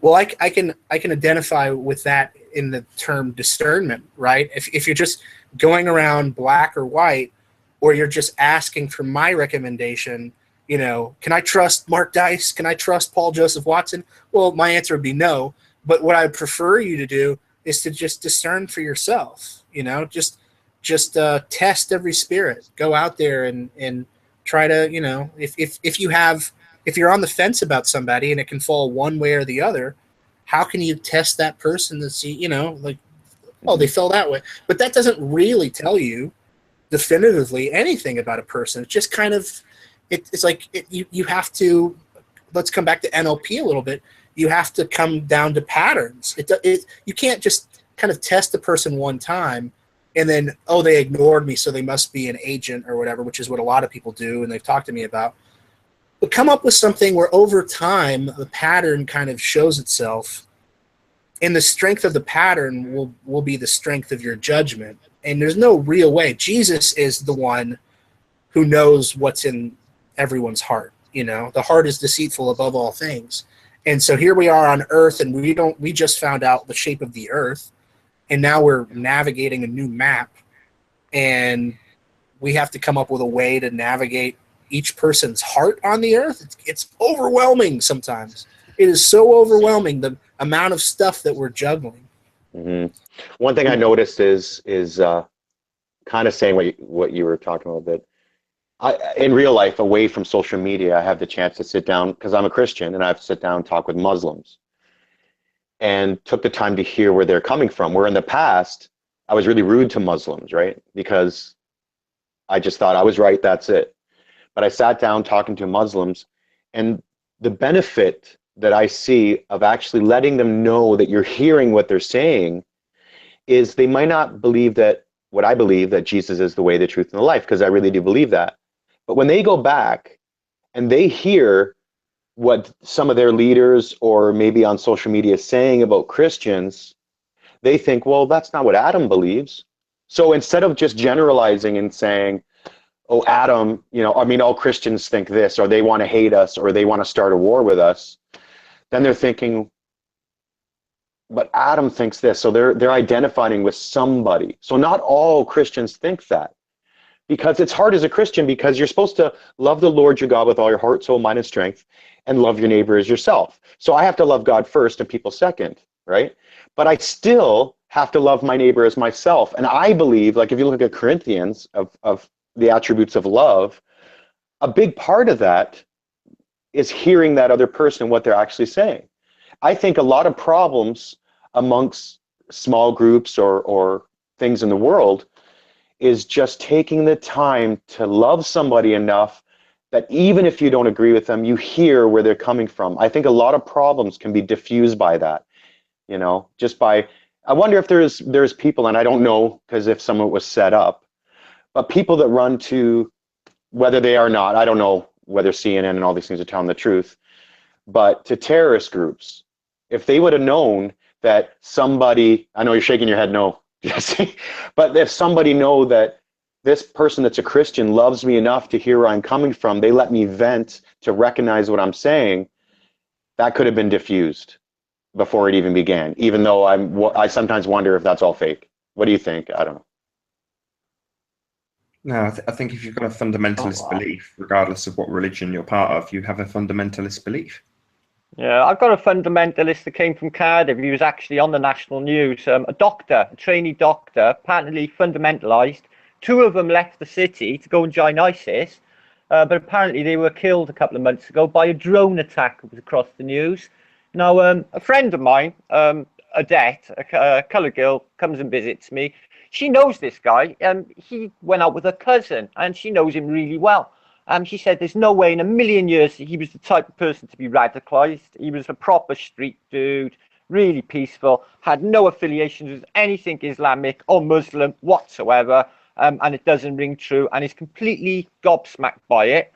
Well, I can identify with that in the term discernment, right? If you're just going around black or white, or you're just asking for my recommendation, you know, can I trust Mark Dice? Can I trust Paul Joseph Watson? Well, my answer would be no. But what I prefer you to do is to just discern for yourself, you know, just test every spirit. Go out there and try to, you know, if you're on the fence about somebody and it can fall one way or the other, how can you test that person to see, you know, like, oh, they fell that way. But that doesn't really tell you definitively anything about a person. It's just kind of, it's like you have to, let's come back to NLP a little bit. You have to come down to patterns. You can't just kind of test the person one time and then, oh, they ignored me, so they must be an agent or whatever, which is what a lot of people do and they've talked to me about. But come up with something where over time the pattern kind of shows itself, and the strength of the pattern will be the strength of your judgment. And there's no real way. Jesus is the one who knows what's in everyone's heart. You know, the heart is deceitful above all things. And so here we are on Earth, and we just found out the shape of the Earth, and now we're navigating a new map, and we have to come up with a way to navigate each person's heart on the Earth. It's overwhelming sometimes. It is so overwhelming, the amount of stuff that we're juggling. Mm-hmm. One thing I noticed is kind of saying what you were talking about, that in real life, away from social media, I have the chance to sit down, because I'm a Christian, and I have to sit down and talk with Muslims, and took the time to hear where they're coming from. Where in the past, I was really rude to Muslims, right? Because I just thought I was right, that's it. But I sat down talking to Muslims, and the benefit that I see of actually letting them know that you're hearing what they're saying is they might not believe that what I believe, that Jesus is the way, the truth, and the life, because I really do believe that. But when they go back and they hear what some of their leaders or maybe on social media is saying about Christians, they think, well, that's not what Adam believes. So instead of just generalizing and saying, oh, Adam, you know, I mean, all Christians think this, or they want to hate us, or they want to start a war with us, then they're thinking, but Adam thinks this. So they're identifying with somebody. So not all Christians think that. Because it's hard as a Christian, because you're supposed to love the Lord your God with all your heart, soul, mind, and strength, and love your neighbor as yourself. So I have to love God first and people second, right? But I still have to love my neighbor as myself. And I believe, like if you look at Corinthians, of the attributes of love, a big part of that is hearing that other person and what they're actually saying. I think a lot of problems amongst small groups or things in the world is just taking the time to love somebody enough that even if you don't agree with them, you hear where they're coming from. I think a lot of problems can be diffused by that, you know, just by, I wonder if there's people, and I don't know, because if someone was set up, but people that run to, whether they are not, I don't know whether CNN and all these things are telling the truth, but to terrorist groups, if they would have known that somebody, I know you're shaking your head no, Jesse, but if somebody know that this person that's a Christian loves me enough to hear where I'm coming from, they let me vent to recognize what I'm saying, that could have been diffused before it even began, even though I sometimes wonder if that's all fake. What do you think? I don't know. No, I think if you've got a fundamentalist belief, regardless of what religion you're part of, you have a fundamentalist belief. Yeah, I've got a fundamentalist that came from Cardiff. He was actually on the national news. A doctor, a trainee doctor, apparently fundamentalized. 2 of them left the city to go and join ISIS, but apparently they were killed a couple of months ago by a drone attack. It was across the news. Now, a friend of mine, Adette, a coloured girl, comes and visits me. She knows this guy. He went out with her cousin, and she knows him really well. She said there's no way in a million years he was the type of person to be radicalized. He was a proper street dude, really peaceful, had no affiliations with anything Islamic or Muslim whatsoever, and it doesn't ring true, and he's completely gobsmacked by it.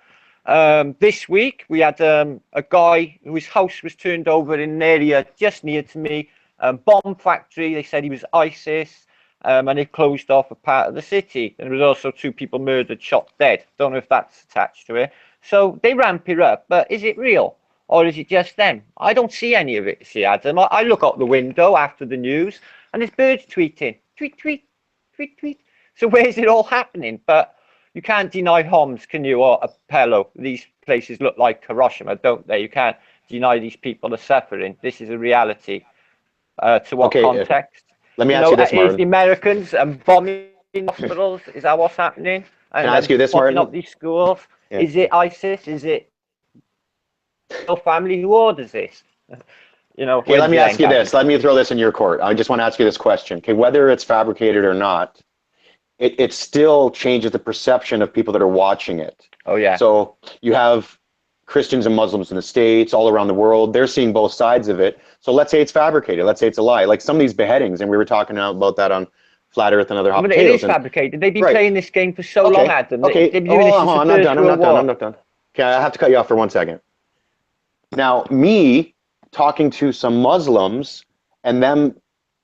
This week, we had a guy whose house was turned over in an area just near to me, bomb factory. They said he was ISIS. And they closed off a part of the city. And there was also 2 people murdered, shot dead. Don't know if that's attached to it. So they ramp it up. But is it real? Or is it just them? I don't see any of it, see, Adam. I look out the window after the news, and there's birds tweeting. Tweet, tweet, tweet, tweet. So where's it all happening? But you can't deny Homs, can you, or Apello? These places look like Hiroshima, don't they? You can't deny these people are suffering. This is a reality. To what context? Let me ask you this, Martin. Is the Americans bombing hospitals? Is that what's happening? Can I ask you this, Martin? Up these schools? Yeah. Is it ISIS? Is it your family who orders this? You know. Okay, let me ask you this. Let me throw this in your court. I just want to ask you this question. Okay, whether it's fabricated or not, it still changes the perception of people that are watching it. Oh yeah. So you have Christians and Muslims in the States, all around the world, they're seeing both sides of it. So let's say it's fabricated. Let's say it's a lie. Like some of these beheadings, and we were talking about that on Flat Earth and Other Hot Potatoes. It is fabricated. They've been playing this game for so long, Adam. Okay. They've been doing this I'm not done. Okay, I have to cut you off for 1 second. Now, me talking to some Muslims and them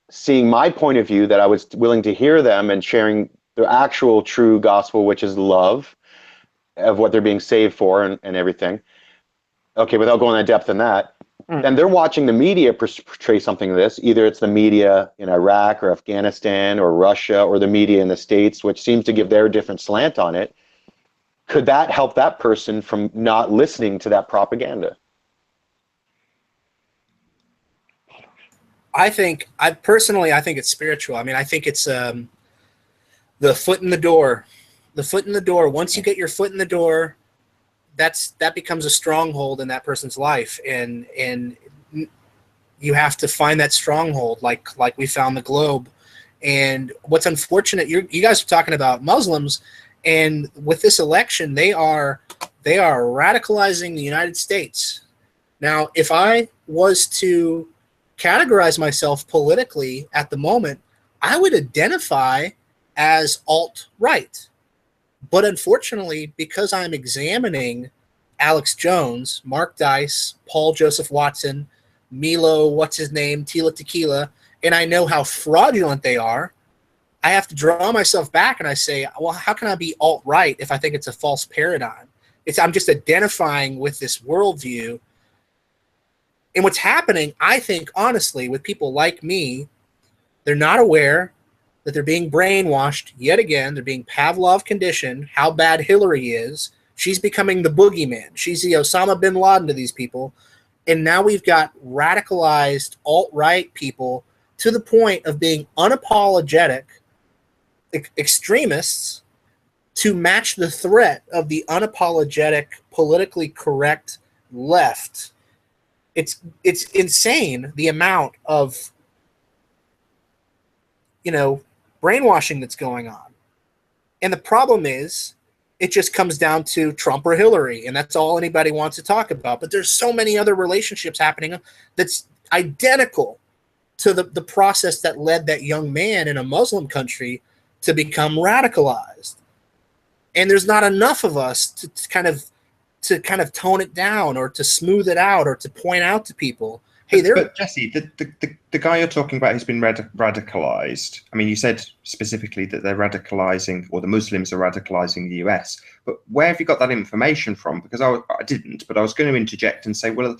seeing my point of view, that I was willing to hear them and sharing the actual true gospel, which is love, of what they're being saved for and everything. Okay, without going in depth in that, then they're watching the media portray something of this. Either it's the media in Iraq or Afghanistan or Russia, or the media in the States, which seems to give their different slant on it. Could that help that person from not listening to that propaganda? I personally think it's spiritual. I mean, I think it's the foot in the door. The foot in the door. Once you get your foot in the door, that becomes a stronghold in that person's life, and you have to find that stronghold, like we found the globe. And what's unfortunate, you guys are talking about Muslims, and with this election, they are radicalizing the United States. Now, if I was to categorize myself politically at the moment, I would identify as alt-right. But unfortunately, because I'm examining Alex Jones, Mark Dice, Paul Joseph Watson, Milo, Tila Tequila, and I know how fraudulent they are, I have to draw myself back and I say, well, how can I be alt-right if I think it's a false paradigm? I'm just identifying with this worldview. And what's happening, I think, honestly, with people like me, they're not aware that they're being brainwashed yet again. They're being Pavlov conditioned, how bad Hillary is. She's becoming the boogeyman. She's the Osama bin Laden to these people. And now we've got radicalized alt-right people to the point of being unapologetic extremists to match the threat of the unapologetic, politically correct left. It's insane the amount of, you know, brainwashing that's going on. And the problem is, it just comes down to Trump or Hillary, and that's all anybody wants to talk about. But there's so many other relationships happening that's identical to the process that led that young man in a Muslim country to become radicalized. And there's not enough of us to kind of tone it down or to smooth it out or to point out to people, hey, but Jesse, the guy you're talking about who's been radicalized, I mean, you said specifically that they're radicalizing, or the Muslims are radicalizing the US, but where have you got that information from? Because I didn't, but I was going to interject and say, well,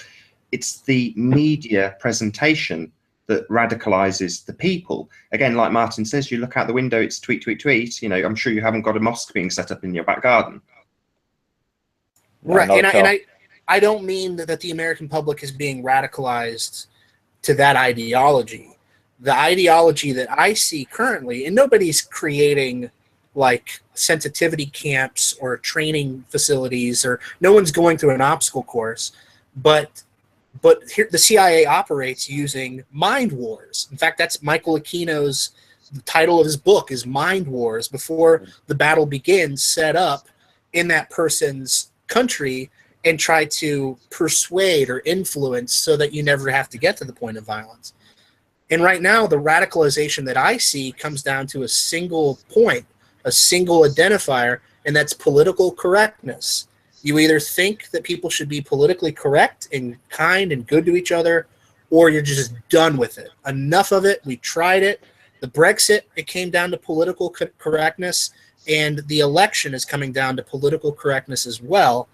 it's the media presentation that radicalizes the people. Again, like Martin says, you look out the window, it's tweet, tweet, tweet. You know, I'm sure you haven't got a mosque being set up in your back garden. Right, and I don't mean that the American public is being radicalized to that ideology. The ideology that I see currently, and nobody's creating like sensitivity camps or training facilities, or no one's going through an obstacle course, but here the CIA operates using mind wars. In fact, that's Michael Aquino's, the title of his book is Mind Wars. Before the battle begins, set up in that person's country and try to persuade or influence so that you never have to get to the point of violence. And right now, the radicalization that I see comes down to a single point, a single identifier, and that's political correctness. You either think that people should be politically correct and kind and good to each other, or you're just done with it. Enough of it. We tried it. The Brexit, it came down to political correctness, and the election is coming down to political correctness as well.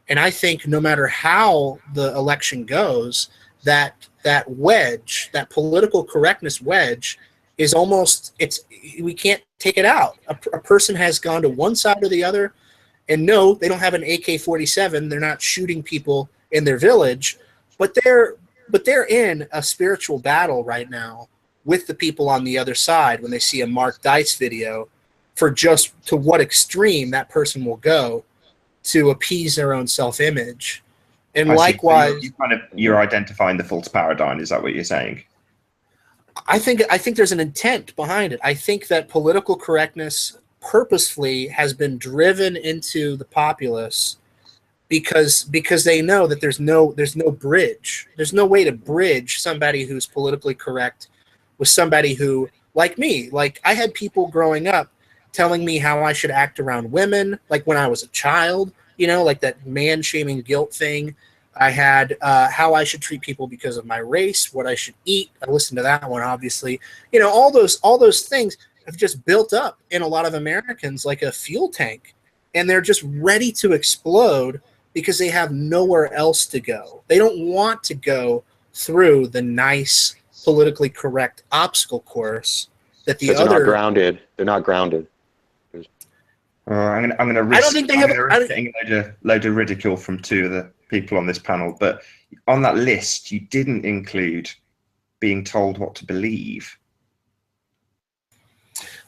And I think no matter how the election goes, that wedge, that political correctness wedge, is almost, we can't take it out. A person has gone to one side or the other, and no, they don't have an AK-47. They're not shooting people in their village, but they're in a spiritual battle right now with the people on the other side when they see a Mark Dice video, for just to what extreme that person will go to appease their own self-image. And likewise, you're identifying the false paradigm. Is that what you're saying? I think there's an intent behind it. I think that political correctness purposefully has been driven into the populace because they know that there's no bridge. There's no way to bridge somebody who's politically correct with somebody who, like me, like I had people growing up telling me how I should act around women, like when I was a child, you know, like that man-shaming guilt thing. I had how I should treat people because of my race, what I should eat. I listened to that one, obviously. You know, all those things have just built up in a lot of Americans like a fuel tank, and they're just ready to explode because they have nowhere else to go. They don't want to go through the nice, politically correct obstacle course that the other. They're not grounded. They're not grounded. I'm going to risk. I don't think they have. Getting a load of ridicule from two of the people on this panel, but on that list, you didn't include being told what to believe.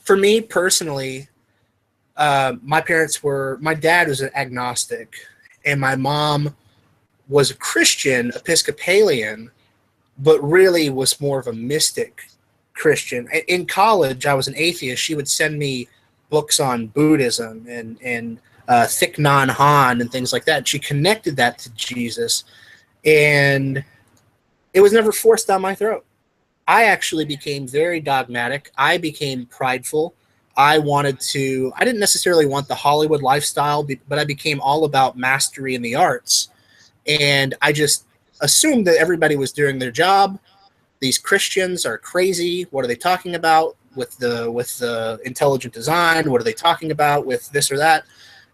For me personally, my dad was an agnostic, and my mom was a Christian Episcopalian, but really was more of a mystic Christian. In college, I was an atheist. She would send me books on Buddhism and Thich Nhat Hanh and things like that. She connected that to Jesus, and it was never forced down my throat. I actually became very dogmatic. I became prideful. I didn't necessarily want the Hollywood lifestyle, but I became all about mastery in the arts. And I just assumed that everybody was doing their job. These Christians are crazy. What are they talking about with the intelligent design? What are they talking about with this or that?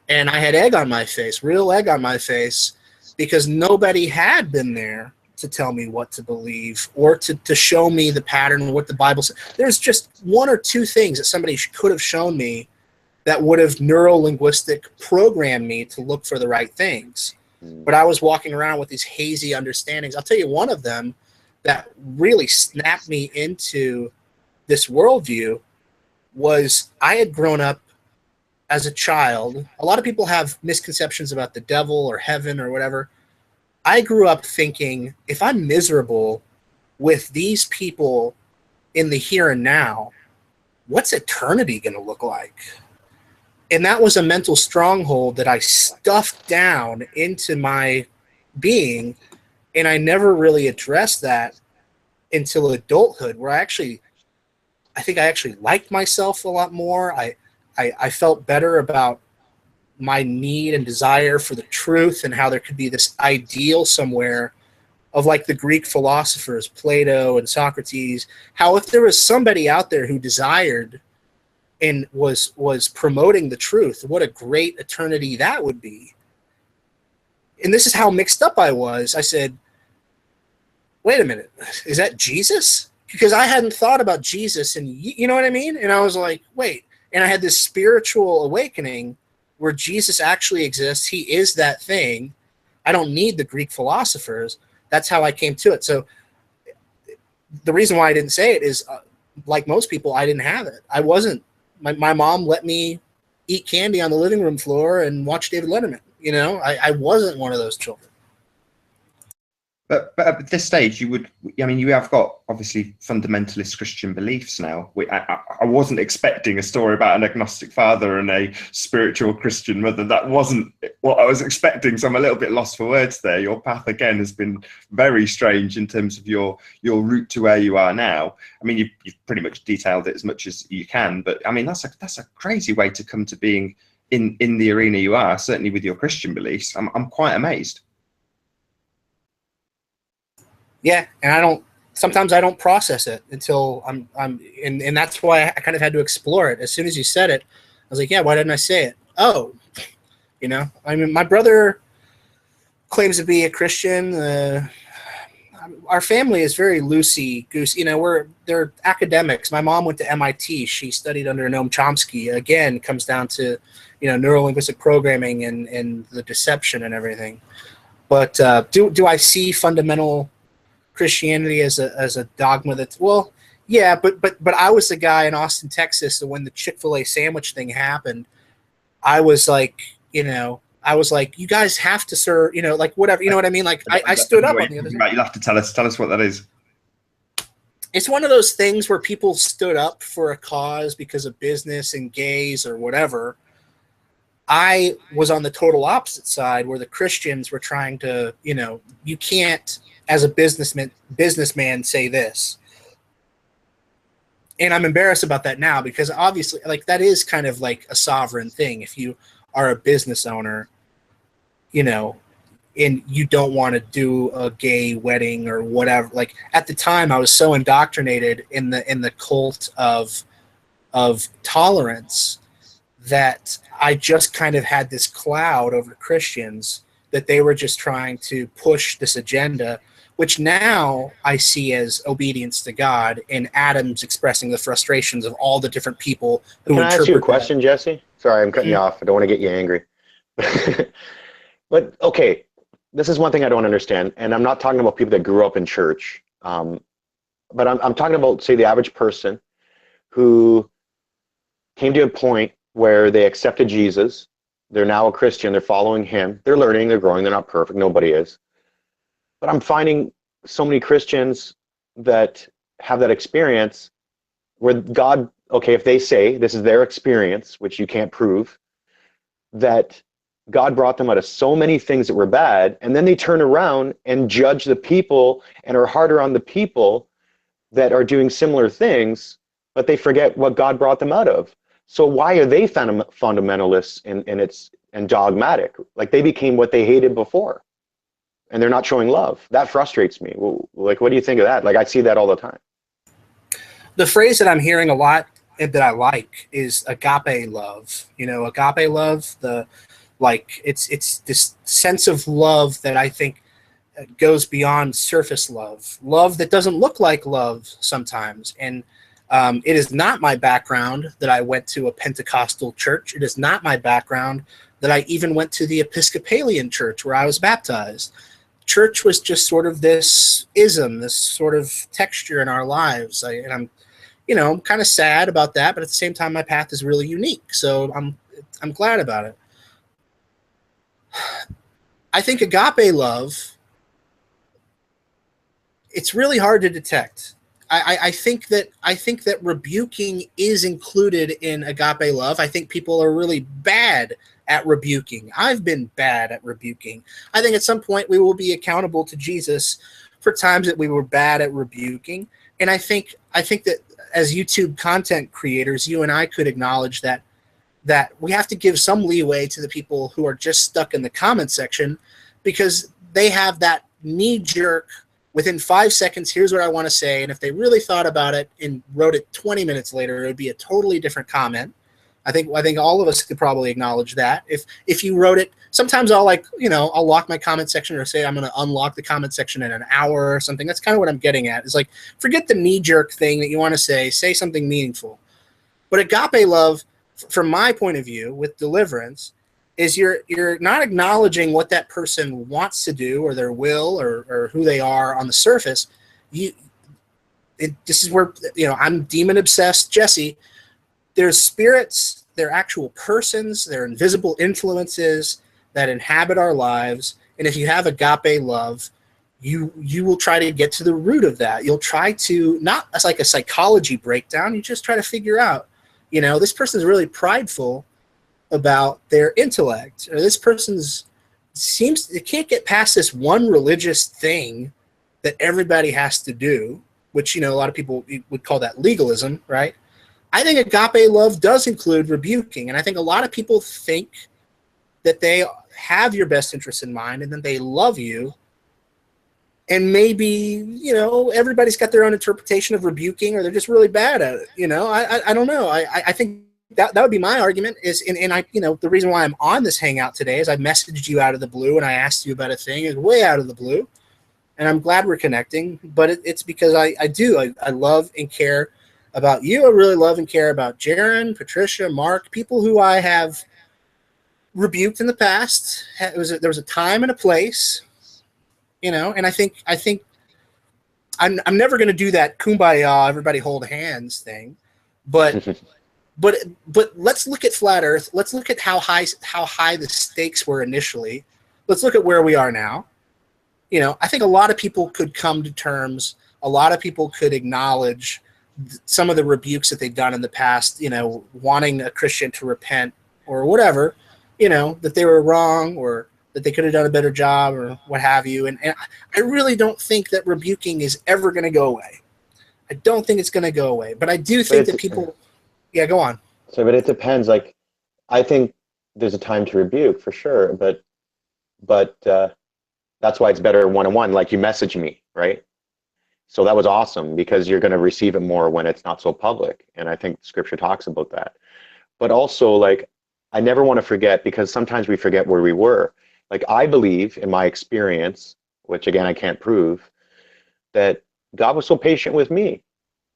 And I had egg on my face, real egg on my face, because nobody had been there to tell me what to believe or to show me the pattern of what the Bible says. There's just one or two things that somebody could have shown me that would have neuro-linguistic programmed me to look for the right things. But I was walking around with these hazy understandings. I'll tell you one of them that really snapped me into this worldview was I had grown up as a child, a lot of people have misconceptions about the devil or heaven or whatever. I grew up thinking, if I'm miserable with these people in the here and now, what's eternity going to look like? And that was a mental stronghold that I stuffed down into my being, and I never really addressed that until adulthood, where I think I actually liked myself a lot more. I felt better about my need and desire for the truth, and how there could be this ideal somewhere of, like, the Greek philosophers, Plato and Socrates, how if there was somebody out there who desired and was promoting the truth, what a great eternity that would be. And this is how mixed up I was. I said, wait a minute, is that Jesus? Because I hadn't thought about Jesus, and you know what I mean? And I was like, wait. And I had this spiritual awakening where Jesus actually exists. He is that thing. I don't need the Greek philosophers. That's how I came to it. So the reason why I didn't say it is, like most people, I didn't have it. I wasn't. My mom let me eat candy on the living room floor and watch David Letterman. You know, I wasn't one of those children. But at this stage, you have got obviously fundamentalist Christian beliefs now. I wasn't expecting a story about an agnostic father and a spiritual Christian mother. That wasn't what I was expecting. So I'm a little bit lost for words there. Your path, again, has been very strange in terms of your route to where you are now. I mean, you've pretty much detailed it as much as you can. But I mean, that's a crazy way to come to being in the arena you are, certainly with your Christian beliefs. I'm quite amazed. Yeah, and sometimes I don't process it until and that's why I kind of had to explore it. As soon as you said it, I was like, yeah, why didn't I say it? Oh, you know, I mean, my brother claims to be a Christian. Our family is very loosey-goosey. You know, they're academics. My mom went to MIT. She studied under Noam Chomsky. Again, comes down to, you know, neuro-linguistic programming and the deception and everything. But do I see fundamental Christianity as a dogma? That's, well, yeah, but I was the guy in Austin, Texas, that when the Chick-fil-A sandwich thing happened, I was like, you guys have to serve, you know, like whatever, you know what I mean? Like I stood up on the other side. You'll have to tell us what that is. It's one of those things where people stood up for a cause because of business and gays or whatever. I was on the total opposite side, where the Christians were trying to, you know, you can't, as a businessman say this. And I'm embarrassed about that now, because obviously, like, that is kind of like a sovereign thing. If you are a business owner, you know, and you don't want to do a gay wedding or whatever. Like, at the time, I was so indoctrinated in the cult of tolerance that I just kind of had this cloud over Christians, that they were just trying to push this agenda, which now I see as obedience to God, and Adam's expressing the frustrations of all the different people who Can I ask you a that. question, Jesse? Sorry, I'm cutting you off. I don't want to get you angry. But, okay, this is one thing I don't understand, and I'm not talking about people that grew up in church, but I'm talking about, say, the average person who came to a point where they accepted Jesus. They're now a Christian. They're following him. They're learning. They're growing. They're not perfect. Nobody is. But I'm finding so many Christians that have that experience where God, okay, if they say this is their experience, which you can't prove, that God brought them out of so many things that were bad, and then they turn around and judge the people and are harder on the people that are doing similar things, but they forget what God brought them out of. So why are they fundamentalists and dogmatic? Like, they became what they hated before, and they're not showing love. That frustrates me. Like, what do you think of that? Like, I see that all the time. The phrase that I'm hearing a lot that I like is agape love. You know, agape love, it's this sense of love that I think goes beyond surface love that doesn't look like love sometimes. And it is not my background that I went to a Pentecostal church. It is not my background that I even went to the Episcopalian church where I was baptized. Church was just sort of this ism, this sort of texture in our lives. I'm kind of sad about that, but at the same time, my path is really unique. So I'm glad about it. I think agape love, it's really hard to detect. I think that rebuking is included in agape love. I think people are really bad at rebuking. I've been bad at rebuking. I think at some point we will be accountable to Jesus for times that we were bad at rebuking. And I think that as YouTube content creators, you and I could acknowledge that we have to give some leeway to the people who are just stuck in the comment section, because they have that knee-jerk, within 5 seconds, here's what I want to say. And if they really thought about it and wrote it 20 minutes later, it would be a totally different comment. I think all of us could probably acknowledge that. If you wrote it, sometimes I'll I'll lock my comment section, or say I'm going to unlock the comment section in an hour or something. That's kind of what I'm getting at. It's like, forget the knee-jerk thing that you want to say something meaningful. But agape love, from my point of view, with deliverance, is you're not acknowledging what that person wants to do, or their will, or who they are on the surface. This is where, I'm demon obsessed, Jesse. There's spirits, they're actual persons, they're invisible influences that inhabit our lives. And if you have agape love, you will try to get to the root of that. You'll try to, not as like a psychology breakdown, you just try to figure out, this person's really prideful about their intellect, or this person's it can't get past this one religious thing that everybody has to do, which, a lot of people would call that legalism, right? I think agape love does include rebuking. And I think a lot of people think that they have your best interests in mind and that they love you. And maybe, everybody's got their own interpretation of rebuking, or they're just really bad at it. I don't know. I think that would be my argument is, and I, the reason why I'm on this hangout today is I messaged you out of the blue and I asked you about a thing is way out of the blue, and I'm glad we're connecting, but it's because I love and care about you. I really love and care about Jaron, Patricia, Mark, people who I have rebuked in the past. There was a time and a place, and I think I'm never going to do that kumbaya, everybody hold hands thing, but But let's look at flat Earth. Let's look at how high the stakes were initially. Let's look at where we are now. I think a lot of people could come to terms. A lot of people could acknowledge some of the rebukes that they've done in the past, wanting a Christian to repent or whatever, that they were wrong, or that they could have done a better job, or what have you. And I really don't think that rebuking is ever going to go away. I don't think it's going to go away. But I do think that people... Yeah, go on. So, but it depends. Like, I think there's a time to rebuke for sure, but that's why it's better one-on-one. Like, you message me, right? So that was awesome, because you're going to receive it more when it's not so public. And I think Scripture talks about that. But also, like, I never want to forget, because sometimes we forget where we were. Like, I believe, in my experience, which again I can't prove, that God was so patient with me.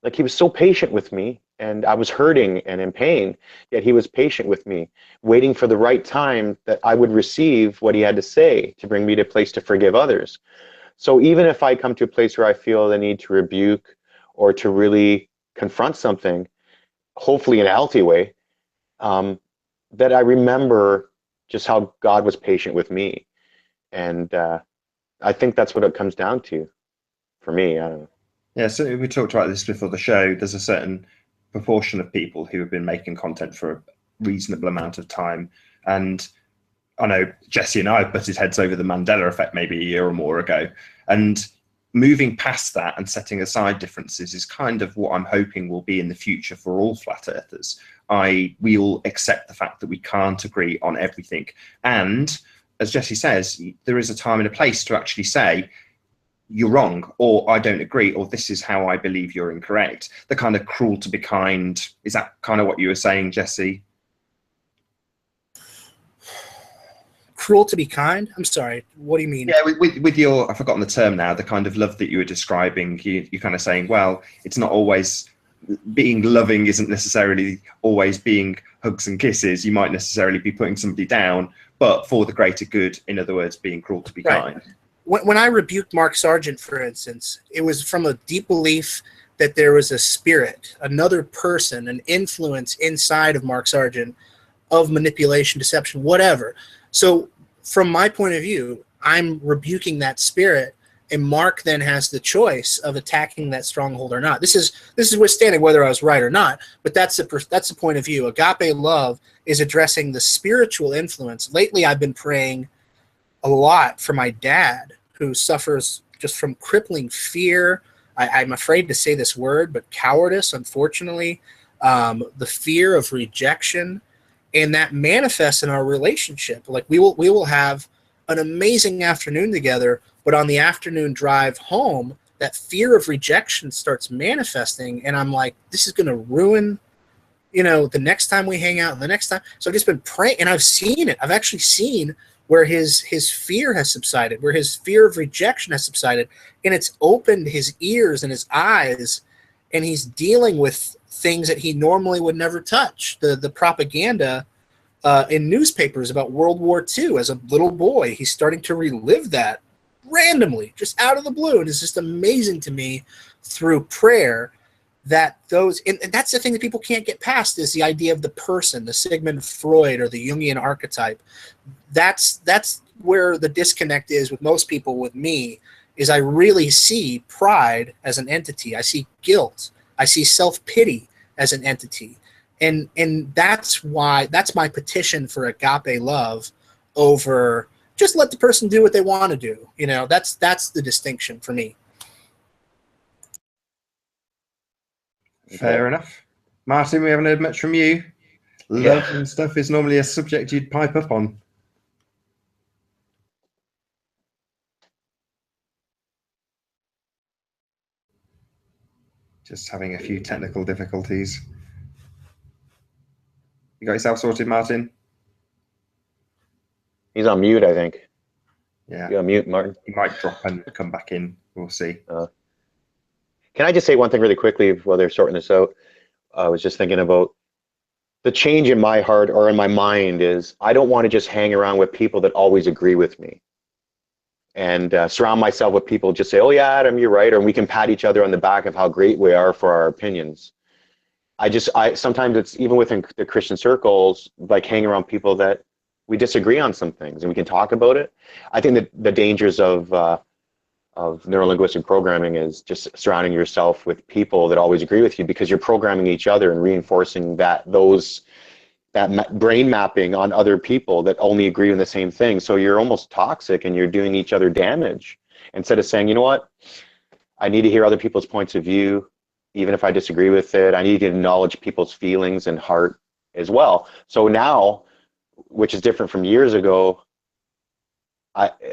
Like, he was so patient with me, and I was hurting and in pain, yet he was patient with me, waiting for the right time that I would receive what he had to say to bring me to a place to forgive others. So even if I come to a place where I feel the need to rebuke or to really confront something, hopefully in a healthy way, that I remember just how God was patient with me. And I think that's what it comes down to for me. I don't know. Yeah, so we talked about this before the show. There's a certain proportion of people who have been making content for a reasonable amount of time. And I know Jesse and I have butted heads over the Mandela effect maybe a year or more ago. And moving past that and setting aside differences is kind of what I'm hoping will be in the future for all flat earthers. We all accept the fact that we can't agree on everything. And as Jesse says, there is a time and a place to actually say, you're wrong, or I don't agree, or this is how I believe you're incorrect. The kind of cruel to be kind, is that kind of what you were saying, Jesse? Cruel to be kind? I'm sorry, what do you mean? Yeah, with your, I've forgotten the term now, the kind of love that you were describing, you're kind of saying, well, it's not always, being loving isn't necessarily always being hugs and kisses. You might necessarily be putting somebody down, but for the greater good, in other words, being cruel to be kind. When I rebuked Mark Sargent, for instance, it was from a deep belief that there was a spirit, another person, an influence inside of Mark Sargent of manipulation, deception, whatever. So from my point of view, I'm rebuking that spirit, and Mark then has the choice of attacking that stronghold or not. This is withstanding whether I was right or not, but that's the point of view. Agape love is addressing the spiritual influence. Lately, I've been praying a lot for my dad, who suffers just from crippling fear. I'm afraid to say this word, but cowardice, unfortunately, the fear of rejection, and that manifests in our relationship. Like we will have an amazing afternoon together, but on the afternoon drive home, that fear of rejection starts manifesting, and I'm like, this is going to ruin, the next time we hang out, the next time. So I've just been praying, and I've seen it. I've actually seen where his fear has subsided, where his fear of rejection has subsided, and it's opened his ears and his eyes, and he's dealing with things that he normally would never touch. The propaganda in newspapers about World War II as a little boy, he's starting to relive that randomly, just out of the blue. And it's just amazing to me through prayer that and that's the thing that people can't get past, is the idea of the person, the Sigmund Freud or the Jungian archetype. That's where the disconnect is with most people. With me, is I really see pride as an entity. I see guilt. I see self-pity as an entity. And that's my petition for agape love over just let the person do what they want to do. That's the distinction for me. Fair enough. Martin, we haven't heard much from you. Love and stuff is normally a subject you'd pipe up on. Just having a few technical difficulties. You got yourself sorted, Martin? He's on mute, I think. Yeah. You're on mute, Martin. He might drop and come back in. We'll see. Can I just say one thing really quickly while they're sorting this out? I was just thinking about the change in my heart or in my mind is I don't want to just hang around with people that always agree with me and surround myself with people just say, oh yeah, Adam, you're right. Or we can pat each other on the back of how great we are for our opinions. Sometimes it's even within the Christian circles, like hanging around people that we disagree on some things and we can talk about it. I think that the dangers of neuro-linguistic programming is just surrounding yourself with people that always agree with you, because you're programming each other and reinforcing that brain mapping on other people that only agree on the same thing. So you're almost toxic and you're doing each other damage, instead of saying, you know what, I need to hear other people's points of view, even if I disagree with it. I need to acknowledge people's feelings and heart as well. So now, which is different from years ago,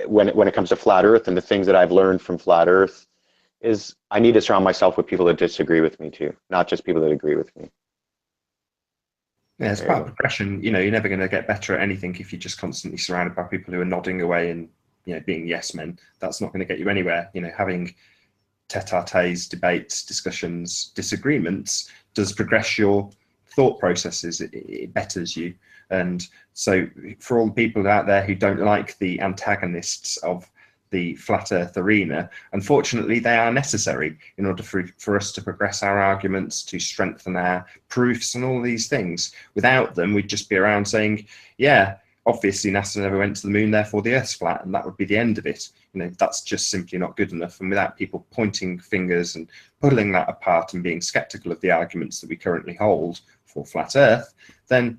when it comes to flat Earth and the things that I've learned from flat Earth, is I need to surround myself with people that disagree with me too, not just people that agree with me. Yeah, it's part of progression. You're never going to get better at anything if you're just constantly surrounded by people who are nodding away and being yes men. That's not going to get you anywhere. Having tete-a-tetes, debates, discussions, disagreements does progress your thought processes. It betters you. And so for all the people out there who don't like the antagonists of the flat earth arena, unfortunately they are necessary in order for us to progress our arguments, to strengthen our proofs and all these things. Without them, we'd just be around saying, yeah, obviously NASA never went to the moon, therefore the Earth's flat, and that would be the end of it. That's just simply not good enough. And without people pointing fingers and pulling that apart and being skeptical of the arguments that we currently hold for flat Earth, then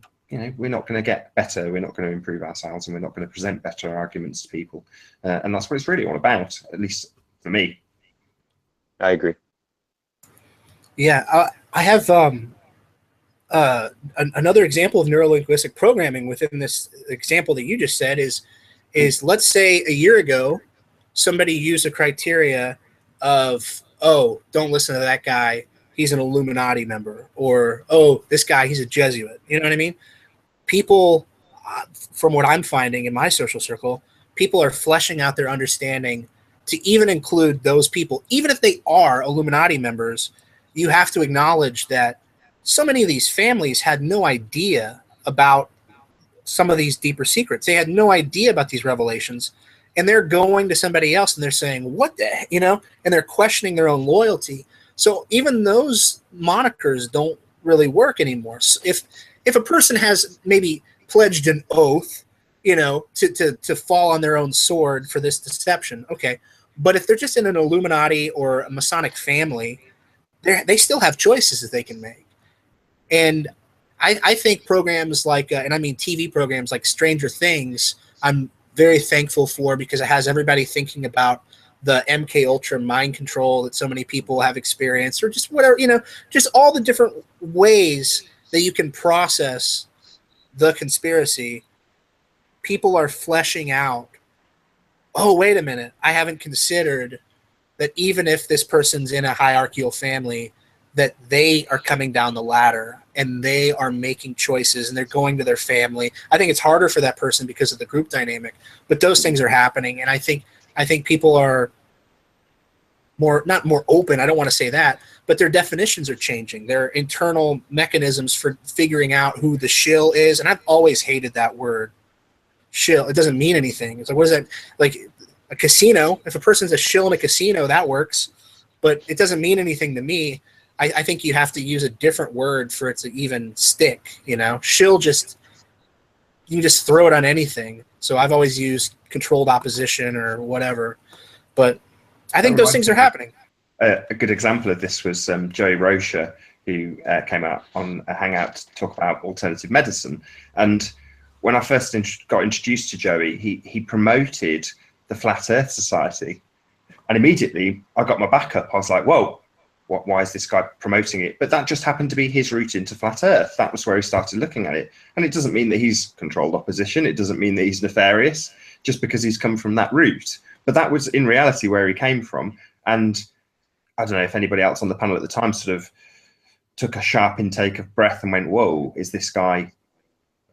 we're not going to get better, we're not going to improve ourselves, and we're not going to present better arguments to people. And that's what it's really all about, at least for me. I agree. Yeah, I have another example of neuro-linguistic programming within this example that you just said is let's say a year ago, somebody used a criteria of, oh, don't listen to that guy, he's an Illuminati member, or, oh, this guy, he's a Jesuit. You know what I mean? People, from what I'm finding in my social circle, people are fleshing out their understanding to even include those people. Even if they are Illuminati members, you have to acknowledge that so many of these families had no idea about some of these deeper secrets. They had no idea about these revelations, and they're going to somebody else and they're saying, what the, and they're questioning their own loyalty. So even those monikers don't really work anymore. So if a person has maybe pledged an oath, you know, to fall on their own sword for this deception, okay. But if they're just in an Illuminati or a Masonic family, they still have choices that they can make. And I think programs like, and I mean TV programs like Stranger Things, I'm very thankful for, because it has everybody thinking about the MK Ultra mind control that so many people have experienced, or just whatever, you know, just all the different ways that you can process the conspiracy. People are fleshing out, oh, wait a minute, I haven't considered that even if this person's in a hierarchical family, that they are coming down the ladder and they are making choices and they're going to their family. I think it's harder for that person because of the group dynamic, but those things are happening. And I think people are not more open. I don't want to say that, but their definitions are changing. Their internal mechanisms for figuring out who the shill is. And I've always hated that word, shill. It doesn't mean anything. It's like, what is that? Like a casino. If a person's a shill in a casino, that works, but it doesn't mean anything to me. I think you have to use a different word for it to even stick, you know. Shill, just, you can just throw it on anything. So I've always used controlled opposition or whatever. But I think those things are happening. A good example of this was Joey Rocha, who came out on a Hangout to talk about alternative medicine. And when I first got introduced to Joey, he promoted the Flat Earth Society. And immediately I got my back up. I was like, whoa. Why is this guy promoting it? But that just happened to be his route into flat earth. That was where he started looking at it. And it doesn't mean that he's controlled opposition. It doesn't mean that he's nefarious just because he's come from that route. But that was in reality where he came from. And I don't know if anybody else on the panel at the time sort of took a sharp intake of breath and went, whoa, is this guy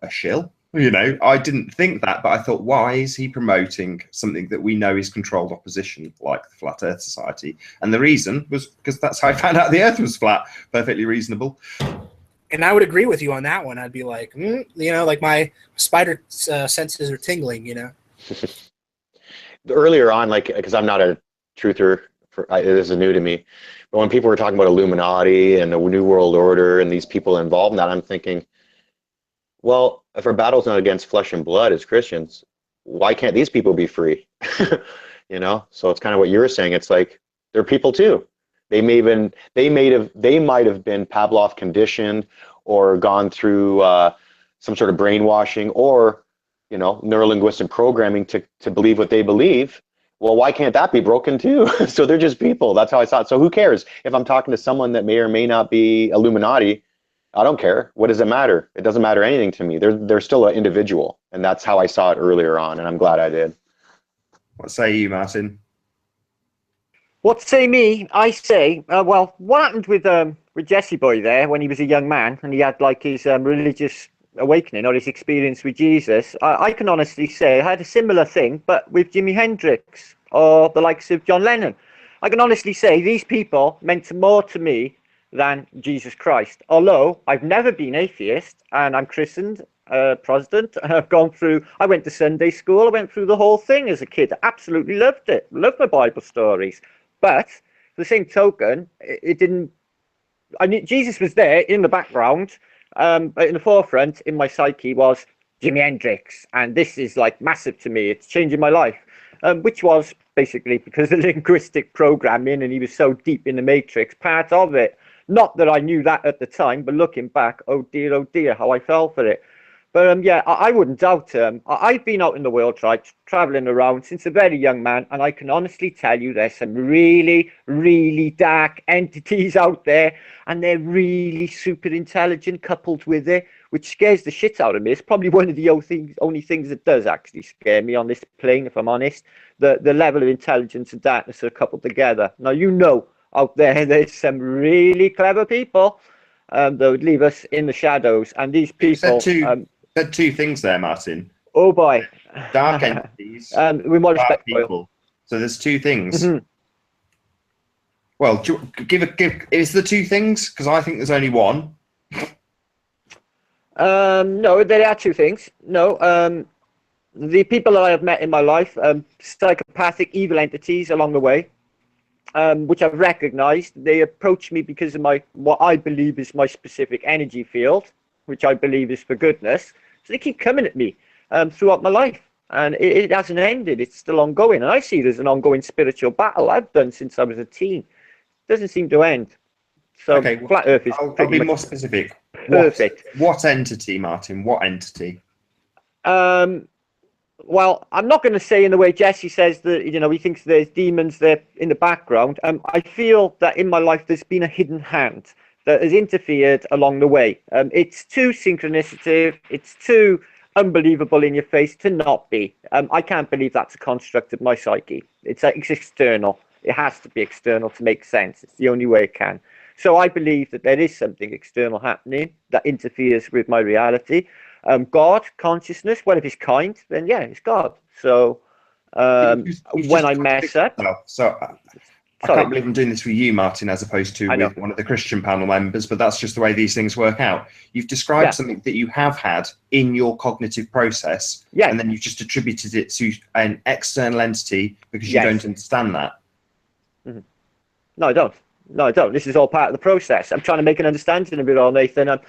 a shill? You know, I didn't think that, but I thought, why is he promoting something that we know is controlled opposition, like the Flat Earth Society? And the reason was because that's how I found out the Earth was flat. Perfectly reasonable. And I would agree with you on that one. I'd be like, you know, like my spider senses are tingling, you know. Earlier on, like, because I'm not a truther, this is new to me, but when people were talking about Illuminati and the New World Order and these people involved in that, I'm thinking, well, if our battle's not against flesh and blood as Christians, why can't these people be free? You know, so it's kind of what you were saying. It's like they're people too. They might have been Pavlov conditioned or gone through some sort of brainwashing or, you know, neurolinguistic programming to believe what they believe. Well, why can't that be broken too? So they're just people. That's how I saw it. So who cares if I'm talking to someone that may or may not be Illuminati? I don't care. What does it matter? It doesn't matter anything to me. They're still an individual, and that's how I saw it earlier on, and I'm glad I did. What say you, Martin? What say me? I say, well, what happened with Jesse Boy there when he was a young man and he had like his religious awakening or his experience with Jesus? I can honestly say I had a similar thing, but with Jimi Hendrix or the likes of John Lennon. I can honestly say these people meant more to me than Jesus Christ. Although I've never been atheist and I'm christened, Protestant, and I went to Sunday school, I went through the whole thing as a kid. I absolutely loved it. Loved my Bible stories. But for the same token, Jesus was there in the background, but in the forefront in my psyche was Jimi Hendrix. And this is like massive to me. It's changing my life, which was basically because of linguistic programming and he was so deep in the matrix, part of it. Not that I knew that at the time, but looking back, oh dear, how I fell for it. But yeah, I wouldn't doubt him. I've been out in the world, right, traveling around since a very young man, and I can honestly tell you there's some really, really dark entities out there, and they're really super intelligent coupled with it, which scares the shit out of me. It's probably one of the only things that does actually scare me on this plane, if I'm honest. The level of intelligence and darkness are coupled together. Now, you know, out there's some really clever people that would leave us in the shadows, and these people said two things there, Martin. Oh boy. Dark entities, with more respect, people. So there's two things. Mm-hmm. Well, give is there two things? Because I think there's only one. No, there are two things. No, the people that I have met in my life, psychopathic evil entities along the way, which I've recognized. They approach me because of what I believe is my specific energy field, which I believe is for goodness. So they keep coming at me throughout my life. And it hasn't ended. It's still ongoing. And I see it as an ongoing spiritual battle I've done since I was a teen. It doesn't seem to end. So okay, flat Earth is I'll be more specific. Perfect. What entity, Martin? What entity? Well, I'm not going to say in the way Jesse says that, you know, he thinks there's demons there in the background. I feel that in my life there's been a hidden hand that has interfered along the way. It's too synchronistic. It's too unbelievable in your face to not be. I can't believe that's a construct of my psyche. It's external. It has to be external to make sense. It's the only way it can. So I believe that there is something external happening that interferes with my reality. God, consciousness, well, if it's kind, then yeah, it's God. So when I mess up... I can't believe I'm doing this with you, Martin, as opposed to with one of the Christian panel members, but that's just the way these things work out. You've described something that you have had in your cognitive process, and then you've just attributed it to an external entity because you don't understand that. Mm-hmm. No, I don't. No, I don't. This is all part of the process. I'm trying to make an understanding of it all, Nathan.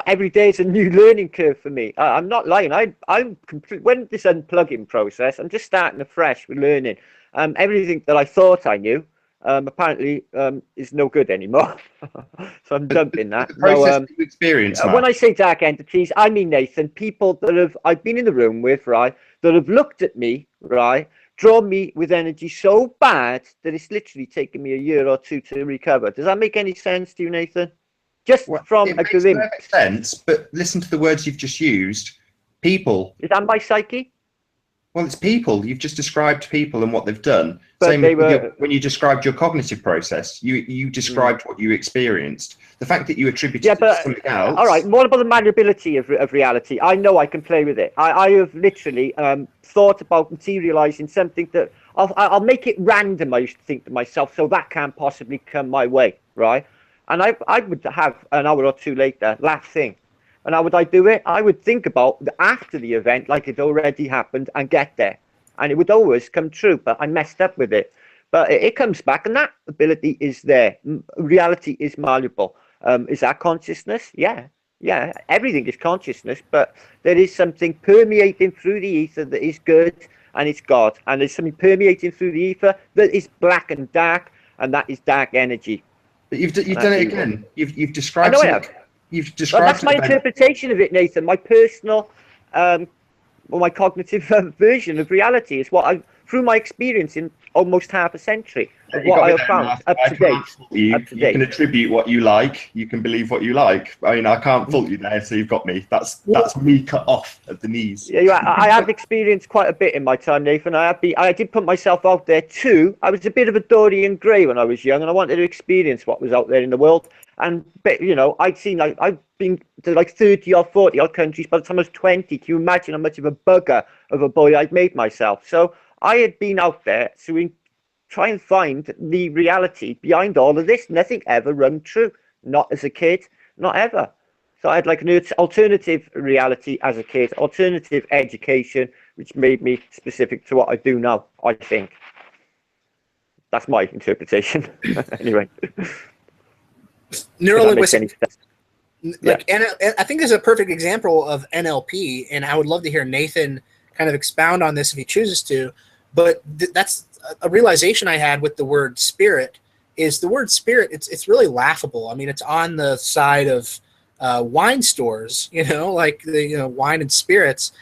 Every day is a new learning curve for me. I'm not lying. I'm when this unplugging process, I'm just starting afresh with learning. Everything that I thought I knew, apparently is no good anymore. So I'm dumping that. The process that you experience, when I say dark entities, I mean, Nathan, people that I've been in the room with, right, that have looked at me, right, drawn me with energy so bad that it's literally taken me a year or two to recover. Does that make any sense to you, Nathan? Just from a glimpse. It makes perfect sense, but listen to the words you've just used. People. Is that my psyche? Well, it's people. You've just described people and what they've done. But Same when you described your cognitive process, you described what you experienced. The fact that you attributed it to something else. All right, what about the malleability of reality? I know I can play with it. I have literally thought about materializing something that I'll make it random, I used to think to myself, so that can't possibly come my way, right? And I would have an hour or two later, last thing. And how would I do it? I would think about after the event like it already happened and get there. And it would always come true, but I messed up with it. But it comes back, and that ability is there. Reality is malleable. Is that consciousness? Yeah. Yeah, everything is consciousness, but there is something permeating through the ether that is good, and it's God. And there's something permeating through the ether that is black and dark, and that is dark energy. But you've done it again. You've described it. You've described that's my interpretation of it, Nathan. My personal, or my cognitive version of reality is what through my experience in almost half a century of what I have found up to date. You can attribute what you like. You can believe what you like. I mean, I can't fault you there. So you've got me. That's me cut off at the knees. Yeah, I have experienced quite a bit in my time, Nathan. I did put myself out there too. I was a bit of a Dorian Gray when I was young, and I wanted to experience what was out there in the world. And you know, I've been to like 30 or 40 odd countries by the time I was 20. Can you imagine how much of a bugger of a boy I'd made myself? So I had been out there to try and find the reality behind all of this. Nothing ever rung true. Not as a kid, not ever. So I had like an alternative reality as a kid, alternative education, which made me specific to what I do now, I think. That's my interpretation. Anyway. Neurolinguistic. I think this is a perfect example of NLP, and I would love to hear Nathan kind of expound on this if he chooses to. But that's a realization I had with the word spirit. Is the word spirit? It's really laughable. I mean, it's on the side of wine stores, you know, like the wine and spirits.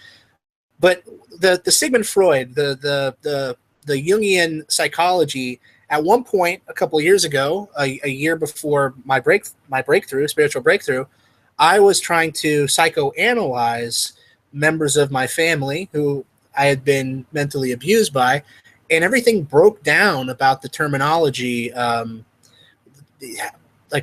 But the Sigmund Freud, the Jungian psychology. At one point, a couple of years ago, a year before my spiritual breakthrough, I was trying to psychoanalyze members of my family who I had been mentally abused by, and everything broke down about the terminology. Like,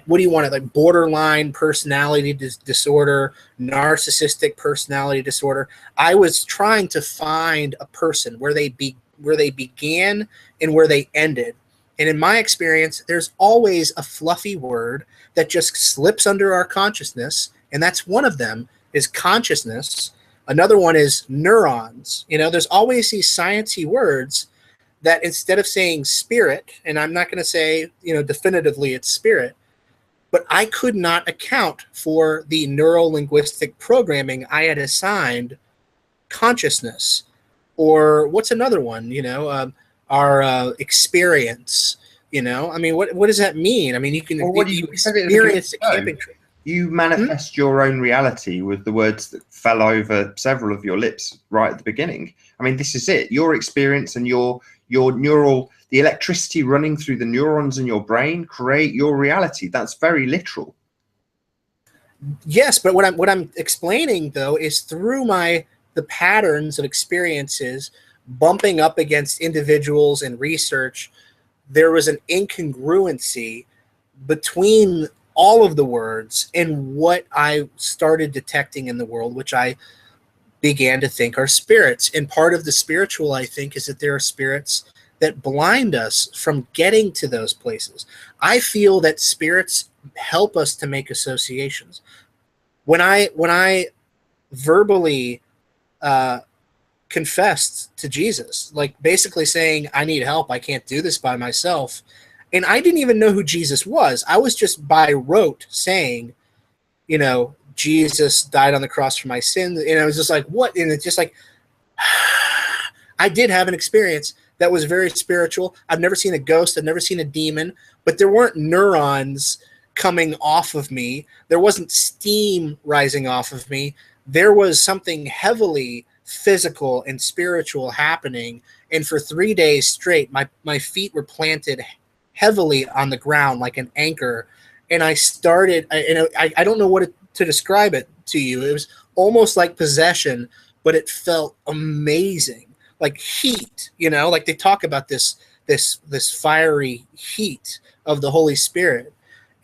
what do you want it? Like borderline personality disorder, narcissistic personality disorder. I was trying to find a person where they began and where they ended. And in my experience, there's always a fluffy word that just slips under our consciousness, and that's one of them is consciousness. Another one is neurons. You know, there's always these sciencey words that instead of saying spirit, and I'm not going to say, definitively it's spirit, but I could not account for the neuro-linguistic programming I had assigned consciousness, or what's another one, our experience, I mean, what does that mean? I mean, you can experience a camping trip. You manifest your own reality with the words that fell over several of your lips right at the beginning. I mean, this is it. Your experience and your neural, the electricity running through the neurons in your brain create your reality. That's very literal. Yes, but what I'm explaining though is through the patterns of experiences bumping up against individuals and research, there was an incongruency between all of the words and what I started detecting in the world, which I began to think are spirits. And part of the spiritual, I think, is that there are spirits that blind us from getting to those places. I feel that spirits help us to make associations. When I verbally confessed to Jesus, like basically saying, I need help, I can't do this by myself, and I didn't even know who Jesus was. I was just by rote saying, Jesus died on the cross for my sins. And I was just like, what? And it's just like, I did have an experience that was very spiritual. I've never seen a ghost. I've never seen a demon, but there weren't neurons coming off of me. There wasn't steam rising off of me. There was something heavily physical and spiritual happening. And for 3 days straight, my feet were planted heavily on the ground like an anchor. And I started, I don't know what to describe it to you. It was almost like possession, but it felt amazing, like heat, like they talk about this fiery heat of the Holy Spirit.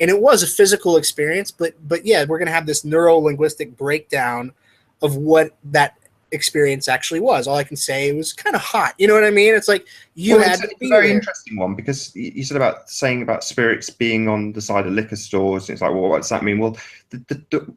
And it was a physical experience, but yeah, we're going to have this neuro-linguistic breakdown of what that experience actually was. All I can say, it was kind of hot. You know what I mean? It's like it's a very interesting one, because you said about spirits being on the side of liquor stores. It's like, well, what does that mean? Well,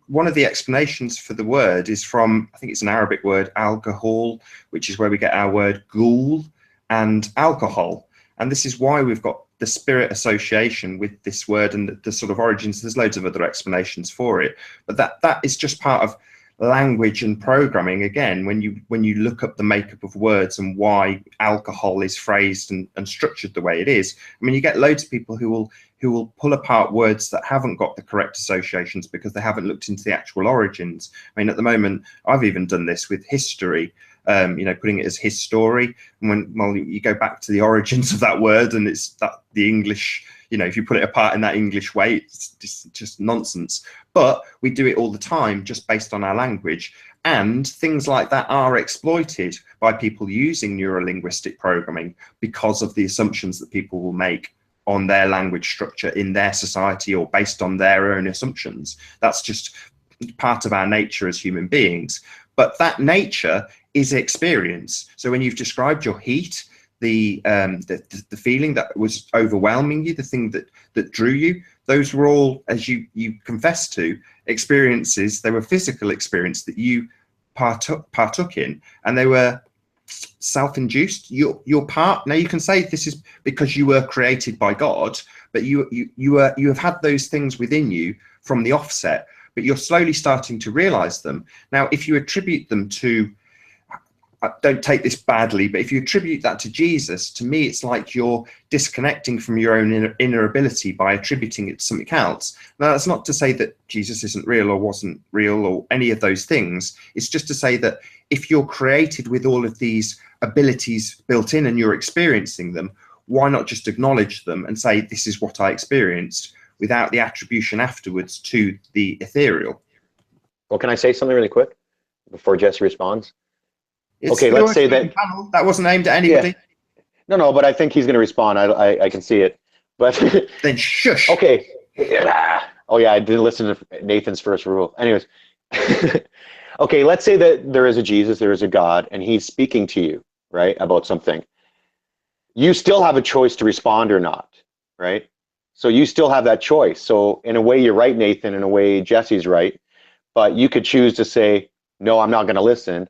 one of the explanations for the word is from, I think it's an Arabic word, alcohol, which is where we get our word ghoul and alcohol. And this is why we've got the spirit association with this word and the sort of origins. There's loads of other explanations for it, but that is just part of language and programming. Again, when you look up the makeup of words and why alcohol is phrased and structured the way it is, I mean, you get loads of people who will pull apart words that haven't got the correct associations because they haven't looked into the actual origins. I mean, at the moment, I've even done this with history, putting it as history. And when you go back to the origins of that word, and it's that the English, if you put it apart in that English way, it's just nonsense. But we do it all the time just based on our language. And things like that are exploited by people using neuro-linguistic programming because of the assumptions that people will make on their language structure in their society or based on their own assumptions. That's just part of our nature as human beings. But that nature is experience. So when you've described your heat, the feeling that was overwhelming you, the thing that drew you, those were all, as you confessed to, experiences. They were physical experience that you partook in, and they were self-induced. Your part. Now you can say this is because you were created by God, but you have had those things within you from the offset, but you're slowly starting to realize them. Now, if you attribute them to, don't take this badly, but if you attribute that to Jesus, to me, it's like you're disconnecting from your own inner ability by attributing it to something else. Now, that's not to say that Jesus isn't real or wasn't real or any of those things. It's just to say that if you're created with all of these abilities built in and you're experiencing them, why not just acknowledge them and say, this is what I experienced, without the attribution afterwards to the ethereal? Well, can I say something really quick before Jesse responds? Okay, let's say that wasn't aimed at anybody. Yeah. No, but I think he's going to respond. I can see it. But then shush. Okay. Oh yeah, I didn't listen to Nathan's first rule. Anyways, okay, let's say that there is a Jesus, there is a God, and he's speaking to you, right, about something. You still have a choice to respond or not, right? So you still have that choice. So in a way, you're right, Nathan. In a way, Jesse's right. But you could choose to say, no, I'm not going to listen.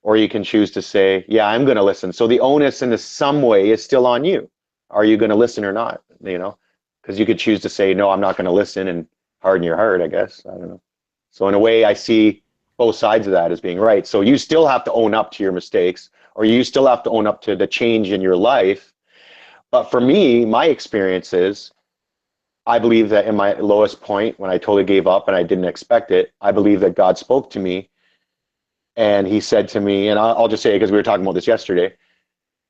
Or you can choose to say, yeah, I'm going to listen. So the onus in some way is still on you. Are you going to listen or not? Because you could choose to say, no, I'm not going to listen, and harden your heart, I guess. I don't know. So in a way, I see both sides of that as being right. So you still have to own up to your mistakes, or you still have to own up to the change in your life. But for me, my experience is, I believe that in my lowest point, when I totally gave up and I didn't expect it, I believe that God spoke to me, and he said to me, and I'll just say it because we were talking about this yesterday,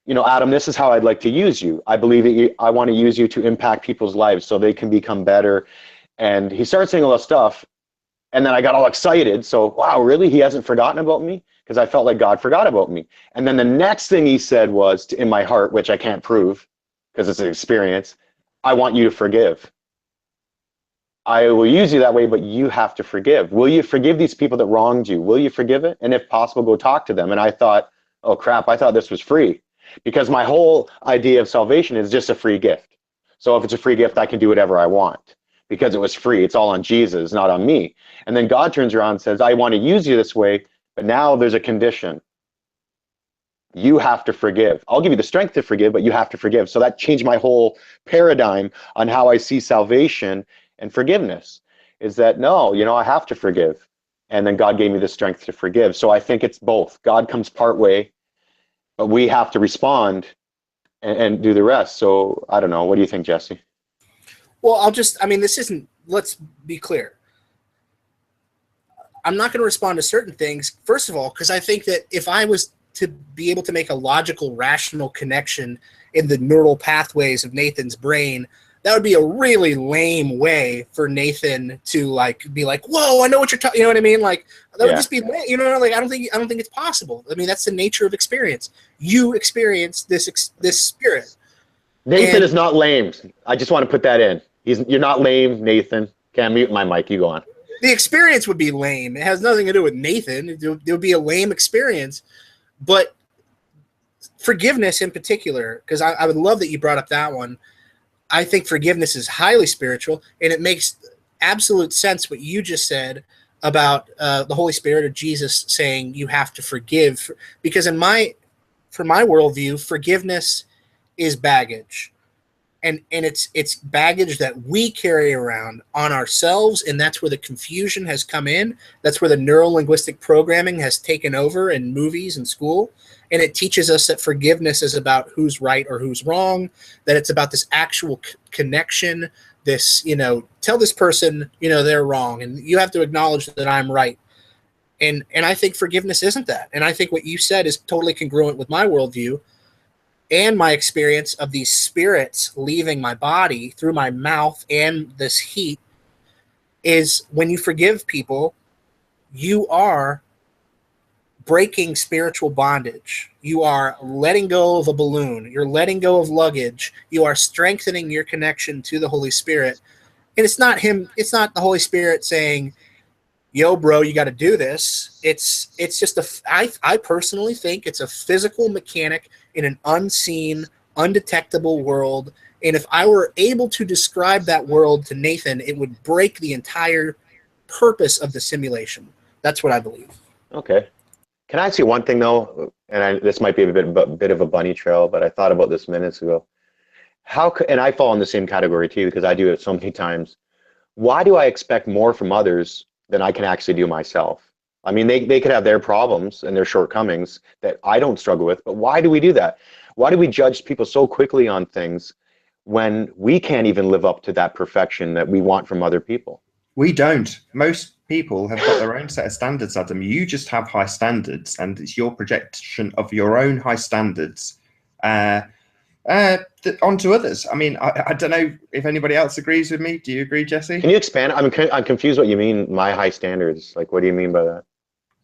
you know, Adam, this is how I'd like to use you. I believe that I want to use you to impact people's lives so they can become better. And he started saying all that stuff. And then I got all excited. So, wow, really? He hasn't forgotten about me? Because I felt like God forgot about me. And then the next thing he said was, in my heart, which I can't prove because it's an experience, I want you to forgive. I will use you that way, but you have to forgive. Will you forgive these people that wronged you? Will you forgive it? And if possible, go talk to them. And I thought, oh, crap, I thought this was free. Because my whole idea of salvation is just a free gift. So if it's a free gift, I can do whatever I want because it was free. It's all on Jesus, not on me. And then God turns around and says, I want to use you this way, but now there's a condition. You have to forgive. I'll give you the strength to forgive, but you have to forgive. So that changed my whole paradigm on how I see salvation and forgiveness, is that, no, you know, I have to forgive. And then God gave me the strength to forgive. So I think it's both. God comes part way, but we have to respond and do the rest. So I don't know. What do you think, Jesse? Well, this isn't, let's be clear. I'm not going to respond to certain things, first of all, because I think that if I was to be able to make a logical, rational connection in the neural pathways of Nathan's brain, that would be a really lame way for Nathan to be like, whoa, I know what you're talking, you know what I mean? Like, that would just be, you know, like, I don't think it's possible. I mean, that's the nature of experience. You experience this spirit. Nathan is not lame. I just want to put that in. You're not lame, Nathan. Okay, I'm muting my mic. You go on. The experience would be lame. It has nothing to do with Nathan. It would be a lame experience. But forgiveness in particular, because I would love that you brought up that one. I think forgiveness is highly spiritual, and it makes absolute sense what you just said about the Holy Spirit or Jesus saying you have to forgive. Because for my worldview, forgiveness is baggage. And it's baggage that we carry around on ourselves, and that's where the confusion has come in. That's where the neuro-linguistic programming has taken over in movies and school. And it teaches us that forgiveness is about who's right or who's wrong, that it's about this actual connection, this, you know, tell this person, you know, they're wrong, and you have to acknowledge that I'm right. And I think forgiveness isn't that. And I think what you said is totally congruent with my worldview and my experience of these spirits leaving my body through my mouth and this heat is when you forgive people, you are breaking spiritual bondage. You are letting go of a balloon. You're letting go of luggage. You are strengthening your connection to the Holy Spirit. And it's not the Holy Spirit saying, yo, bro, you got to do this. It's just I personally think it's a physical mechanic in an unseen, undetectable world. And if I were able to describe that world to Nathan, it would break the entire purpose of the simulation. That's what I believe. Okay. Can I ask you one thing, though? And this might be a bit of a bunny trail, but I thought about this minutes ago. And I fall in the same category, too, because I do it so many times. Why do I expect more from others than I can actually do myself? I mean, they could have their problems and their shortcomings that I don't struggle with, but why do we do that? Why do we judge people so quickly on things when we can't even live up to that perfection that we want from other people? We don't. Most people have got their own set of standards, Adam. You just have high standards, and it's your projection of your own high standards onto others. I mean, I don't know if anybody else agrees with me. Do you agree, Jesse? Can you expand? I'm confused what you mean, my high standards. Like, what do you mean by that?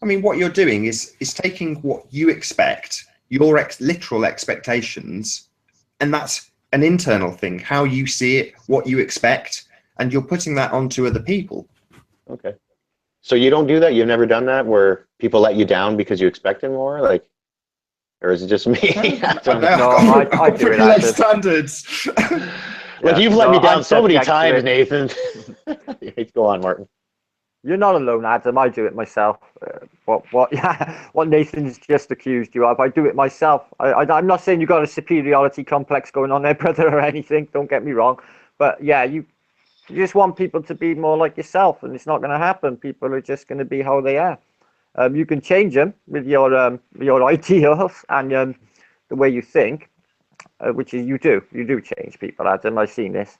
I mean, what you're doing is taking what you expect, your literal expectations, and that's an internal thing, how you see it, what you expect, and you're putting that onto other people. Okay. So you don't do that? You've never done that where people let you down because you expected more? Like, or is it just me? I do it. Standards. Look, you've let me down so many times, Nathan. Go on, Martin. You're not alone, Adam. I do it myself. What Nathan's just accused you of, I do it myself. I'm not saying you've got a superiority complex going on there, brother, or anything. Don't get me wrong. But yeah, You just want people to be more like yourself, and it's not going to happen. People are just going to be how they are. You can change them with your ideals and the way you think, which is you do change people, Adam. I've seen this.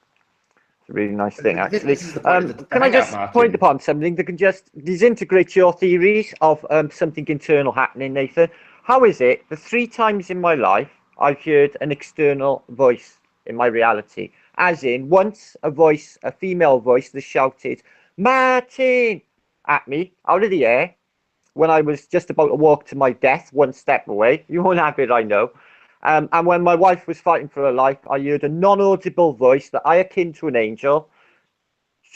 It's a really nice thing, actually. Can I just point upon something that can just disintegrate your theories of something internal happening, Nathan? How is it the 3 times in my life I've heard an external voice in my reality? As in, once a female voice that shouted, "Martin," at me out of the air when I was just about to walk to my death, 1 step away. You won't have it, I know. And when my wife was fighting for her life, I heard a non-audible voice that I akin to an angel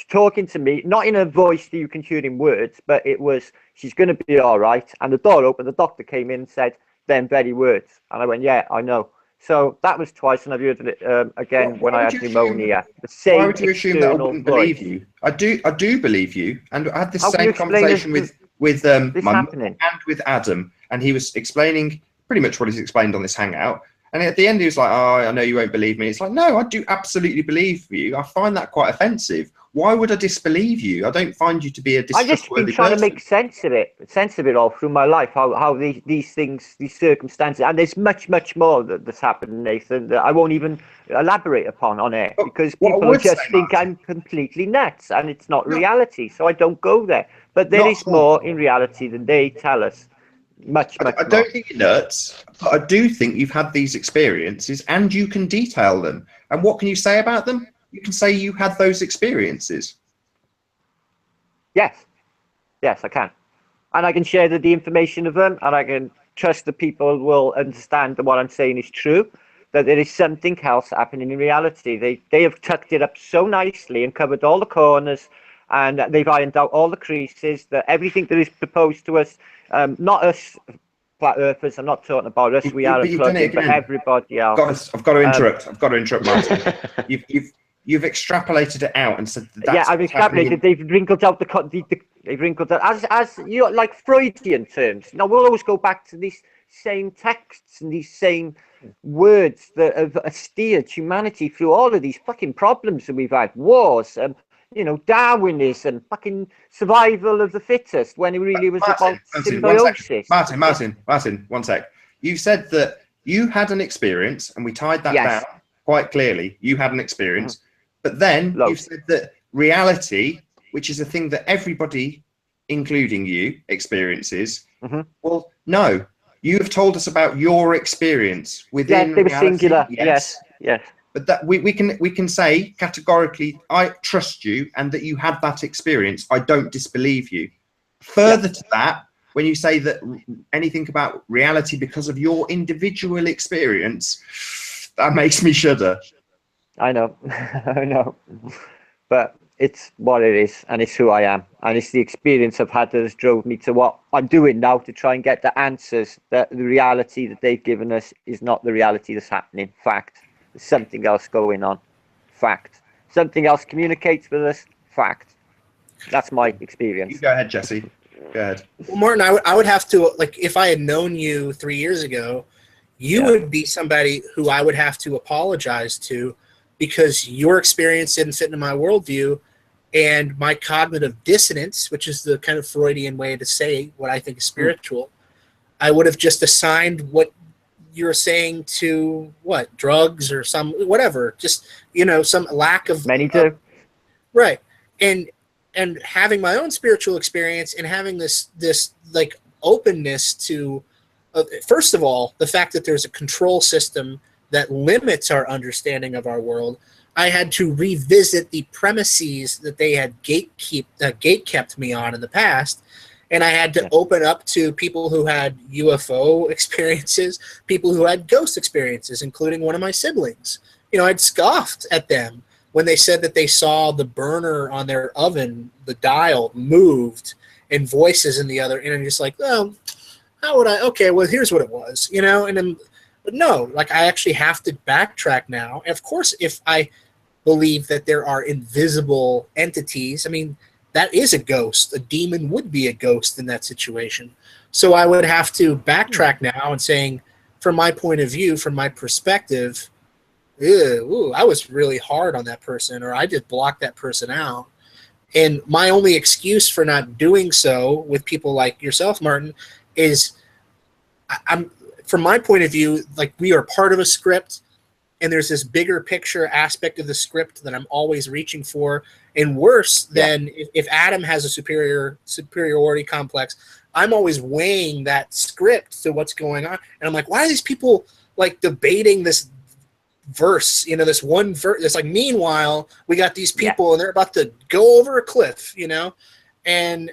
talking to me, not in a voice that you can hear in words, but it was, "She's going to be all right." And the door opened, the doctor came in and said them very words. And I went, "Yeah, I know." So that was twice, and I've heard it again when I had pneumonia. The same. Why would you assume that I wouldn't believe you? I do believe you, and I had this same conversation with my mum and with Adam, and he was explaining pretty much what he's explained on this hangout. And at the end, he was like, "Oh, I know you won't believe me." It's like, no, I do absolutely believe you. I find that quite offensive. Why would I disbelieve you? I don't find you to be a distrustworthy person. I've just been trying to make sense of it all through my life, how these things, these circumstances, and there's much more that's happened, Nathan, that I won't even elaborate upon on air, because people just think I'm completely nuts, and it's not reality, so I don't go there. But there is more in reality than they tell us. Much more. I don't think you're nuts, but I do think you've had these experiences, and you can detail them. And what can you say about them? You can say you had those experiences. Yes, I can. And I can share the information of them, and I can trust that people will understand that what I'm saying is true, that there is something else happening in reality. They have tucked it up so nicely and covered all the corners, and they've ironed out all the creases, that everything that is proposed to us, not us flat earthers, I'm not talking about us, we are unplugging, but everybody else. I've got to interrupt, Martin. You've extrapolated it out and said that's yeah, I've extrapolated. They've wrinkled out they've wrinkled out as you know, like Freudian terms. Now we'll always go back to these same texts and these same words that have steered humanity through all of these fucking problems that we've had, wars, you know, Darwinism, fucking survival of the fittest, when it really was about symbiosis. Martin, 1 sec. You said that you had an experience, and we tied that down quite clearly. You had an experience, but then you said that reality, which is a thing that everybody, including you, experiences. Well, no, you have told us about your experience within they were reality. Singular. Yes. But that we can say categorically, I trust you, and that you had that experience. I don't disbelieve you. Further to that, when you say that anything about reality because of your individual experience, that makes me shudder. I know, I know, but it's what it is, and it's who I am, and it's the experience I've had that has drove me to what I'm doing now, to try and get the answers. That the reality that they've given us is not the reality that's happening. Fact. There's something else going on. Fact. Something else communicates with us. Fact. That's my experience. You go ahead, Jesse. Go ahead. Well, Martin, I would have to, like, if I had known you 3 years ago, you would be somebody who I would have to apologize to, because your experience didn't fit into my worldview, and my cognitive dissonance, which is the kind of Freudian way to say what I think is spiritual, I would have just assigned what you're saying to drugs or some whatever, just, you know, some lack of many do. Right. And having my own spiritual experience and having this like openness to first of all, the fact that there's a control system that limits our understanding of our world, I had to revisit the premises that they had gate-kept me on in the past. And I had to open up to people who had UFO experiences, people who had ghost experiences, including one of my siblings. You know, I'd scoffed at them when they said that they saw the burner on their oven, the dial moved, and voices in the other. And I'm just like, oh, how would I? Okay, well, here's what it was, you know. And then, but no, like, I actually have to backtrack now. And of course, if I believe that there are invisible entities, I mean, that is a ghost. A demon would be a ghost in that situation. So I would have to backtrack now and saying, from my point of view, from my perspective, ooh, I was really hard on that person, or I just blocked that person out. And my only excuse for not doing so with people like yourself, Martin, is I'm from my point of view, like, we are part of a script, and there's this bigger picture aspect of the script that I'm always reaching for. And worse than if Adam has a superiority complex, I'm always weighing that script to what's going on. And I'm like, why are these people like debating this verse, this one verse? It's like, meanwhile, we got these people and they're about to go over a cliff, and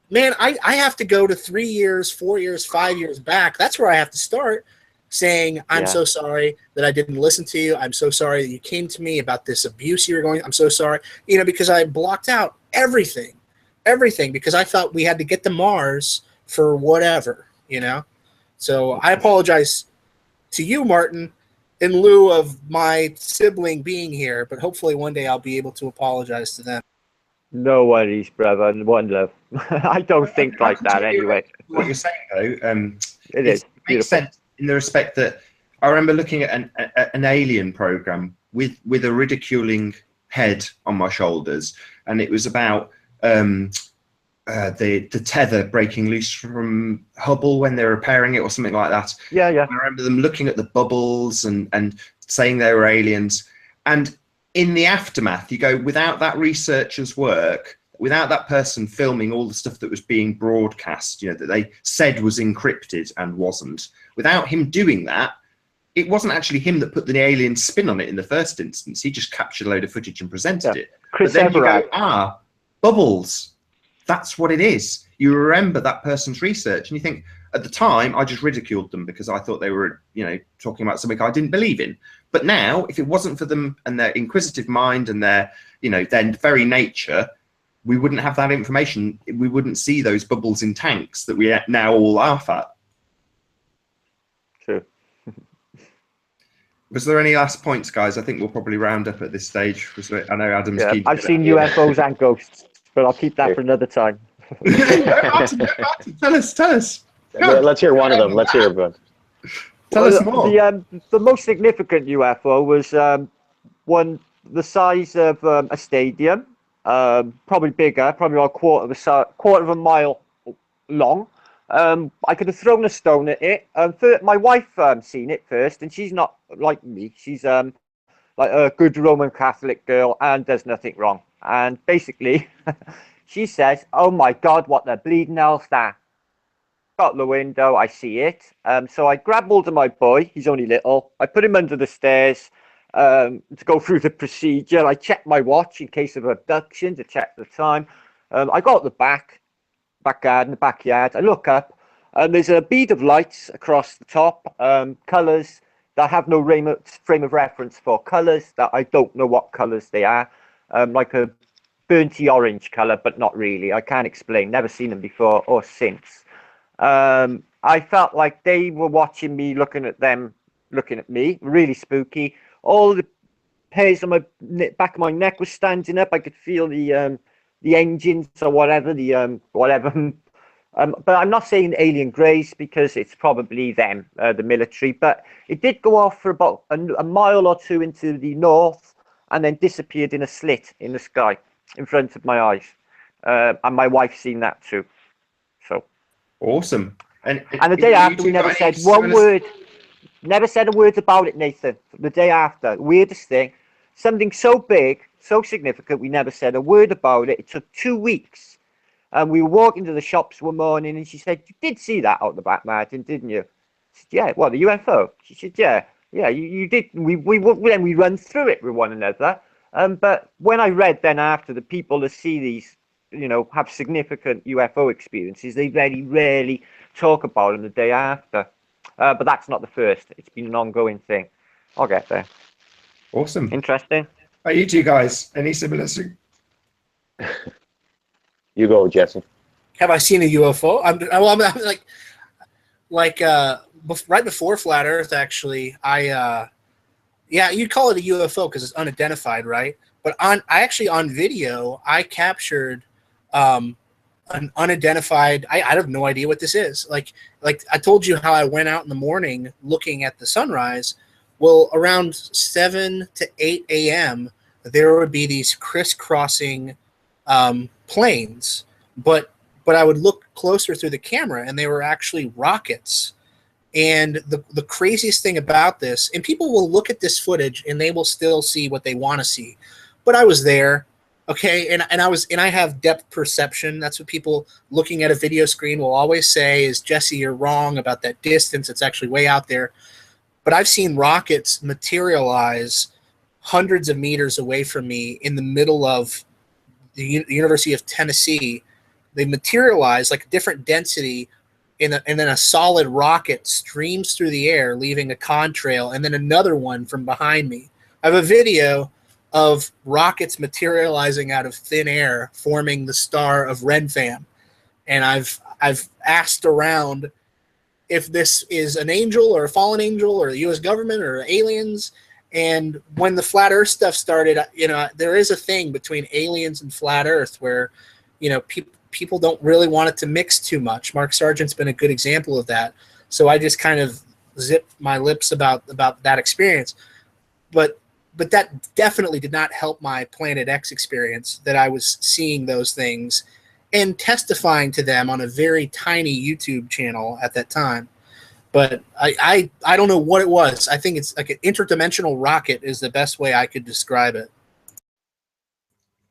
man, I have to go to 3 years, 4 years, 5 years back. That's where I have to start saying, I'm so sorry that I didn't listen to you. I'm so sorry that you came to me about this abuse you were going. I'm so sorry, because I blocked out everything because I thought we had to get to Mars for whatever, So I apologize to you, Martin, in lieu of my sibling being here, but hopefully one day I'll be able to apologize to them. No worries, brother. One love. I don't think like that anyway. What you're saying, though, it makes sense in the respect that I remember looking at an alien program with a ridiculing head on my shoulders, and it was about the tether breaking loose from Hubble when they're repairing it or something like that. Yeah. And I remember them looking at the bubbles and saying they were aliens. And in the aftermath, you go, without that researcher's work, without that person filming all the stuff that was being broadcast, that they said was encrypted and wasn't, without him doing that, it wasn't actually him that put the alien spin on it in the first instance. He just captured a load of footage and presented it. Chris but then Everard. You go, bubbles. That's what it is. You remember that person's research, and you think, at the time, I just ridiculed them because I thought they were, talking about something I didn't believe in. But now, if it wasn't for them and their inquisitive mind and their, their very nature, we wouldn't have that information. We wouldn't see those bubbles in tanks that we now all laugh at. True. Was there any last points, guys? I think we'll probably round up at this stage. I know Adam's keen. I've seen UFOs and ghosts, but I'll keep that for another time. Tell us. Let's hear one of them. Let's hear it, bud. Tell us more. The most significant UFO was one the size of a stadium, probably bigger, probably about quarter of a mile long. I could have thrown a stone at it. My wife seen it first, and she's not like me. She's like a good Roman Catholic girl, and there's nothing wrong. And basically, she says, "Oh my God, what the bleeding hell's that?" Got the window, I see it. So I grab hold of my boy. He's only little. I put him under the stairs to go through the procedure. I check my watch in case of abduction to check the time. I go out the backyard. I look up, and there's a bead of lights across the top. Colors that I have no frame of reference for. Colors that I don't know what colors they are. Like a burnty orange color, but not really. I can't explain. Never seen them before or since. I felt like they were watching me, looking at me, really spooky. All the hairs on my back of my neck was standing up. I could feel the engines or whatever, but I'm not saying alien greys because it's probably them, the military. But it did go off for about a mile or two into the north and then disappeared in a slit in the sky in front of my eyes. And my wife's seen that too. So. Awesome. And the day after, we never said one word. Never said a word about it, Nathan. The day after, weirdest thing. Something so big, so significant, we never said a word about it. It took 2 weeks. And we were walking to the shops one morning, and she said, "You did see that out the back, Martin, didn't you?" I said, "Yeah." "What, the UFO?" She said, "Yeah. Yeah, you did." We run through it with one another. But when I read then after the people that see these, have significant UFO experiences, they very rarely talk about them the day after. But that's not the first. It's been an ongoing thing. I'll get there. Awesome. Interesting. Are you two guys any similar? You go, Jesse. Have I seen a UFO? I'm like right before Flat Earth, actually. You'd call it a UFO because it's unidentified, right? But on video, I captured an unidentified. I have no idea what this is. Like I told you how I went out in the morning looking at the sunrise. Well, around 7 to 8 a.m., there would be these crisscrossing planes, but I would look closer through the camera, and they were actually rockets. And the craziest thing about this, and people will look at this footage and they will still see what they want to see, but I was there, okay, and I have depth perception. That's what people looking at a video screen will always say is, Jesse, you're wrong about that distance. It's actually way out there. But I've seen rockets materialize hundreds of meters away from me in the middle of the University of Tennessee. They materialize like a different density, and then a solid rocket streams through the air, leaving a contrail, and then another one from behind me. I have a video of rockets materializing out of thin air, forming the star of Renfam. And I've asked around if this is an angel or a fallen angel or the U.S. government or aliens. And when the flat Earth stuff started, there is a thing between aliens and flat Earth where, people don't really want it to mix too much. Mark Sargent's been a good example of that. So I just kind of zipped my lips about that experience. But that definitely did not help my Planet X experience, that I was seeing those things and testifying to them on a very tiny YouTube channel at that time. But I don't know what it was. I think it's like an interdimensional rocket is the best way I could describe it.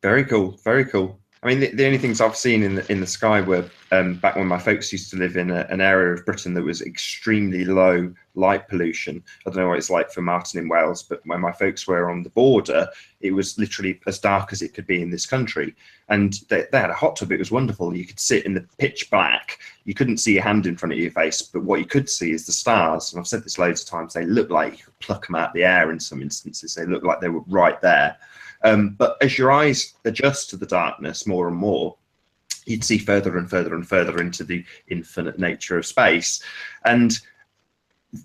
Very cool. Very cool. I mean, the only things I've seen in the sky were back when my folks used to live in an area of Britain that was extremely low light pollution. I don't know what it's like for Martin in Wales, but when my folks were on the border, it was literally as dark as it could be in this country. And they had a hot tub. It was wonderful. You could sit in the pitch black. You couldn't see your hand in front of your face, but what you could see is the stars. And I've said this loads of times. They look like you could pluck them out of the air in some instances. They look like they were right there. But as your eyes adjust to the darkness more and more, you'd see further and further and further into the infinite nature of space. And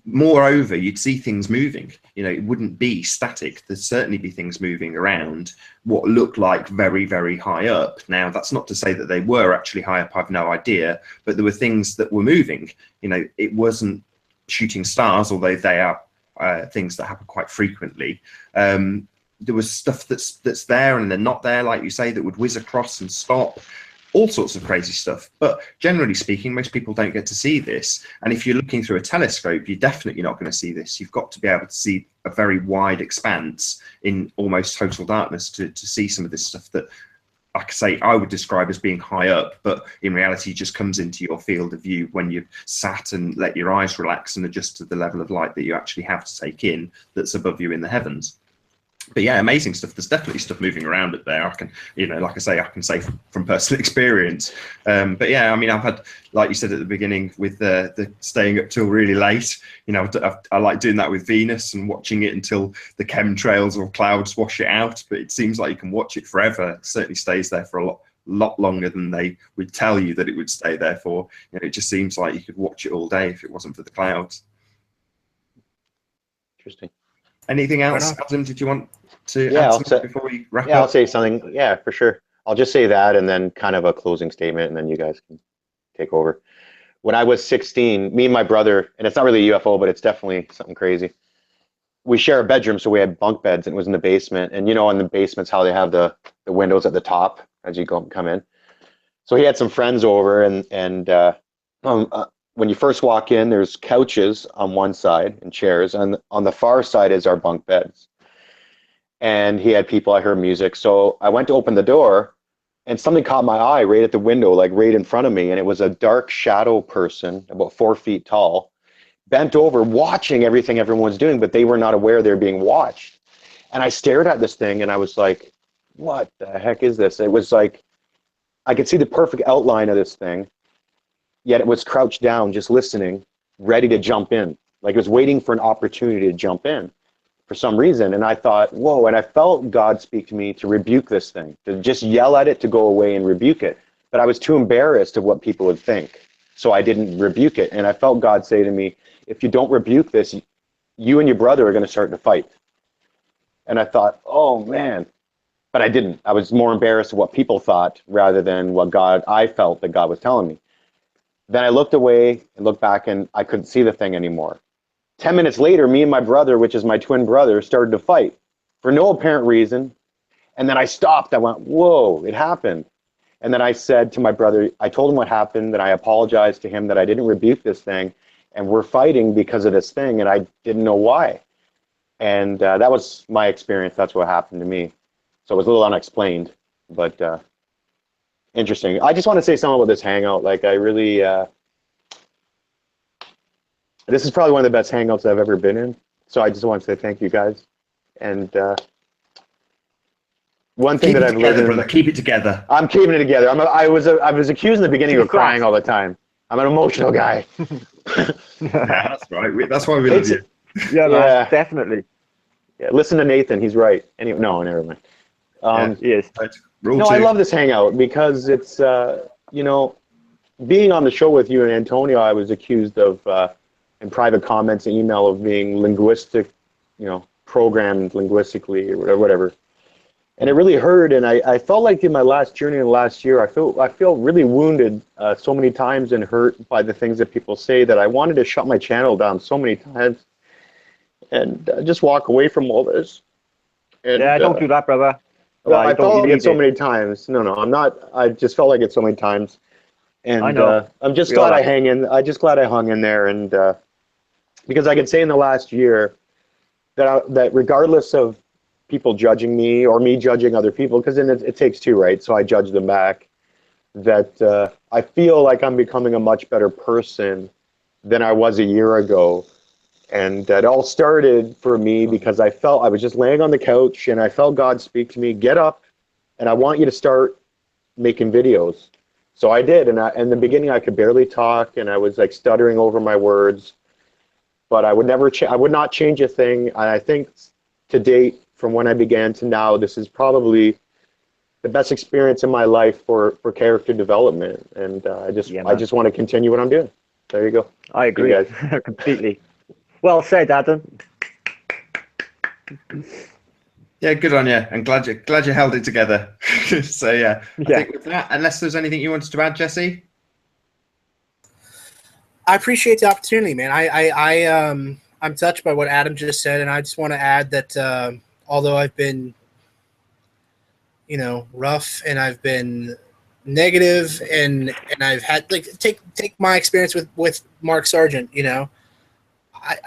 moreover, you'd see things moving. It wouldn't be static. There'd certainly be things moving around what looked like very, very high up. Now, that's not to say that they were actually high up. I've no idea. But there were things that were moving. It wasn't shooting stars, although they are things that happen quite frequently. There was stuff that's there and they're not there, like you say, that would whiz across and stop, all sorts of crazy stuff. But generally speaking, most people don't get to see this. And if you're looking through a telescope, you're definitely not going to see this. You've got to be able to see a very wide expanse in almost total darkness to see some of this stuff that, like I say, I would describe as being high up, but in reality just comes into your field of view when you've sat and let your eyes relax and adjust to the level of light that you actually have to take in that's above you in the heavens. But yeah, amazing stuff. There's definitely stuff moving around up there. I can, like I say, I can say from personal experience. But yeah, I mean, I've had, like you said at the beginning, with the staying up till really late. I like doing that with Venus and watching it until the chemtrails or clouds wash it out. But it seems like you can watch it forever. It certainly stays there for a lot longer than they would tell you that it would stay there for. It just seems like you could watch it all day if it wasn't for the clouds. Interesting. Anything else, Adam? Did you want to add something before we wrap up? I'll say something. Yeah, for sure. I'll just say that and then kind of a closing statement, and then you guys can take over. When I was 16, me and my brother, and it's not really a UFO, but it's definitely something crazy. We share a bedroom, so we had bunk beds, and it was in the basement. And in the basements, how they have the windows at the top as you come in. So he had some friends over, and when you first walk in, there's couches on one side and chairs, and on the far side is our bunk beds. And he had people, I heard music. So I went to open the door and something caught my eye right at the window, like right in front of me. And it was a dark shadow person, about 4 feet tall, bent over, watching everything everyone was doing, but they were not aware they're being watched. And I stared at this thing and I was like, what the heck is this? It was like, I could see the perfect outline of this thing. Yet it was crouched down, just listening, ready to jump in. Like it was waiting for an opportunity to jump in for some reason. And I thought, whoa, and I felt God speak to me to rebuke this thing, to just yell at it, to go away and rebuke it. But I was too embarrassed of what people would think. So I didn't rebuke it. And I felt God say to me, if you don't rebuke this, you and your brother are going to start to fight. And I thought, oh man, but I didn't. I was more embarrassed of what people thought rather than what I felt that God was telling me. Then I looked away and looked back and I couldn't see the thing anymore. 10 minutes later, me and my brother, which is my twin brother, started to fight for no apparent reason. And then I stopped. I went, whoa, it happened. And then I said to my brother, I told him what happened, that I apologized to him, that I didn't rebuke this thing, and we're fighting because of this thing, and I didn't know why. And that was my experience. That's what happened to me. So it was a little unexplained, but interesting. I just want to say something about this hangout. Like, I really, this is probably one of the best hangouts I've ever been in. So I just want to say thank you guys. And one thing that I've learned, brother, keep it together. I'm keeping it together. I was accused in the beginning of crying all the time. I'm an emotional guy. Yeah, that's right. That's why we love you. Yeah, man, definitely. Yeah, listen to Nathan. He's right. Anyway, no, never mind. He is. No, I love this hangout because it's, you know, being on the show with you and Antonio, I was accused of, in private comments and email, of being linguistic, you know, programmed linguistically or whatever. And it really hurt, and I felt like in my last journey in the last year, I feel really wounded so many times and hurt by the things that people say, that I wanted to shut my channel down so many times and just walk away from all this. And, yeah, don't do that, brother. Well, I felt like it so many times. No, I'm not. I just felt like it so many times, and I know. I'm just glad I hung in there, and because I could say in the last year that regardless of people judging me or me judging other people, because then it takes two, right? So I judge them back. That I feel like I'm becoming a much better person than I was a year ago. And that all started for me because I was just laying on the couch and I felt God speak to me, get up, and I want you to start making videos. So I did, and in the beginning I could barely talk and I was like stuttering over my words, but I would not change a thing. And I think to date, from when I began to now, this is probably the best experience in my life for character development. And I just want to continue what I'm doing. There you go. I agree, you guys. completely. Well said, Adam. Yeah, good on you, and glad you held it together. So yeah, I think with that, unless there's anything you wanted to add, Jesse. I appreciate the opportunity, man. I'm touched by what Adam just said, and I just want to add that although I've been, you know, rough and I've been negative and I've had take my experience with Mark Sargent, you know.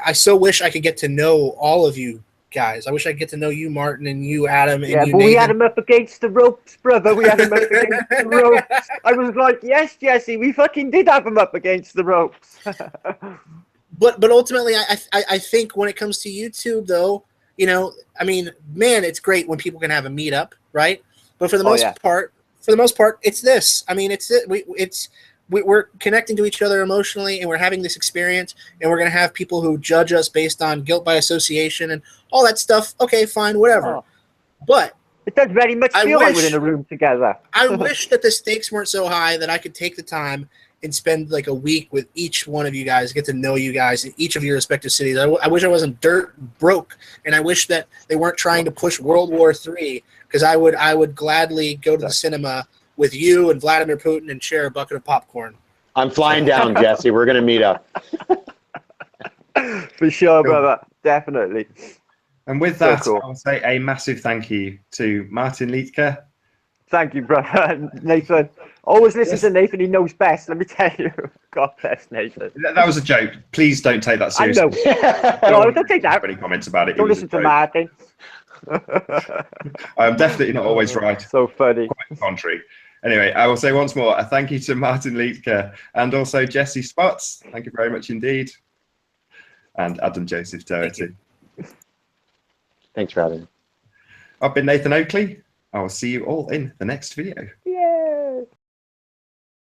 I so wish I could get to know all of you guys. I wish I could get to know you, Martin, and you, Adam, and you, but Nathan. we had him up against the ropes, brother. We had him up against the ropes. I was like, yes, Jesse, we fucking did have him up against the ropes. But ultimately, I think when it comes to YouTube, though, you know, I mean, man, it's great when people can have a meetup, right? But for the most part, it's this. I mean, we're connecting to each other emotionally, and we're having this experience, and we're going to have people who judge us based on guilt by association and all that stuff. Okay, fine, whatever. Oh. But it does very much feel like we're in a room together. I wish that the stakes weren't so high that I could take the time and spend like a week with each one of you guys, get to know you guys in each of your respective cities. I wish I wasn't dirt broke, and I wish that they weren't trying to push World War III, because I would gladly go to the cinema with you and Vladimir Putin and share a bucket of popcorn. I'm flying down, Jesse. We're going to meet up. For sure, brother. Definitely. And with that, I'll say a massive thank you to Martin Liedtke. Thank you, brother. Nathan. Always listen to Nathan. He knows best. Let me tell you. God bless Nathan. That was a joke. Please don't take that seriously. I know. No, don't take that. Any comments about it? Don't listen to Martin. I'm definitely not always right. So funny. Quite the contrary. Anyway, I will say once more a thank you to Martin Liedtke and also Jesse Spots. Thank you very much indeed. And Adam Joseph Doherty. Thanks for having me. I've been Nathan Oakley. I will see you all in the next video. Yeah.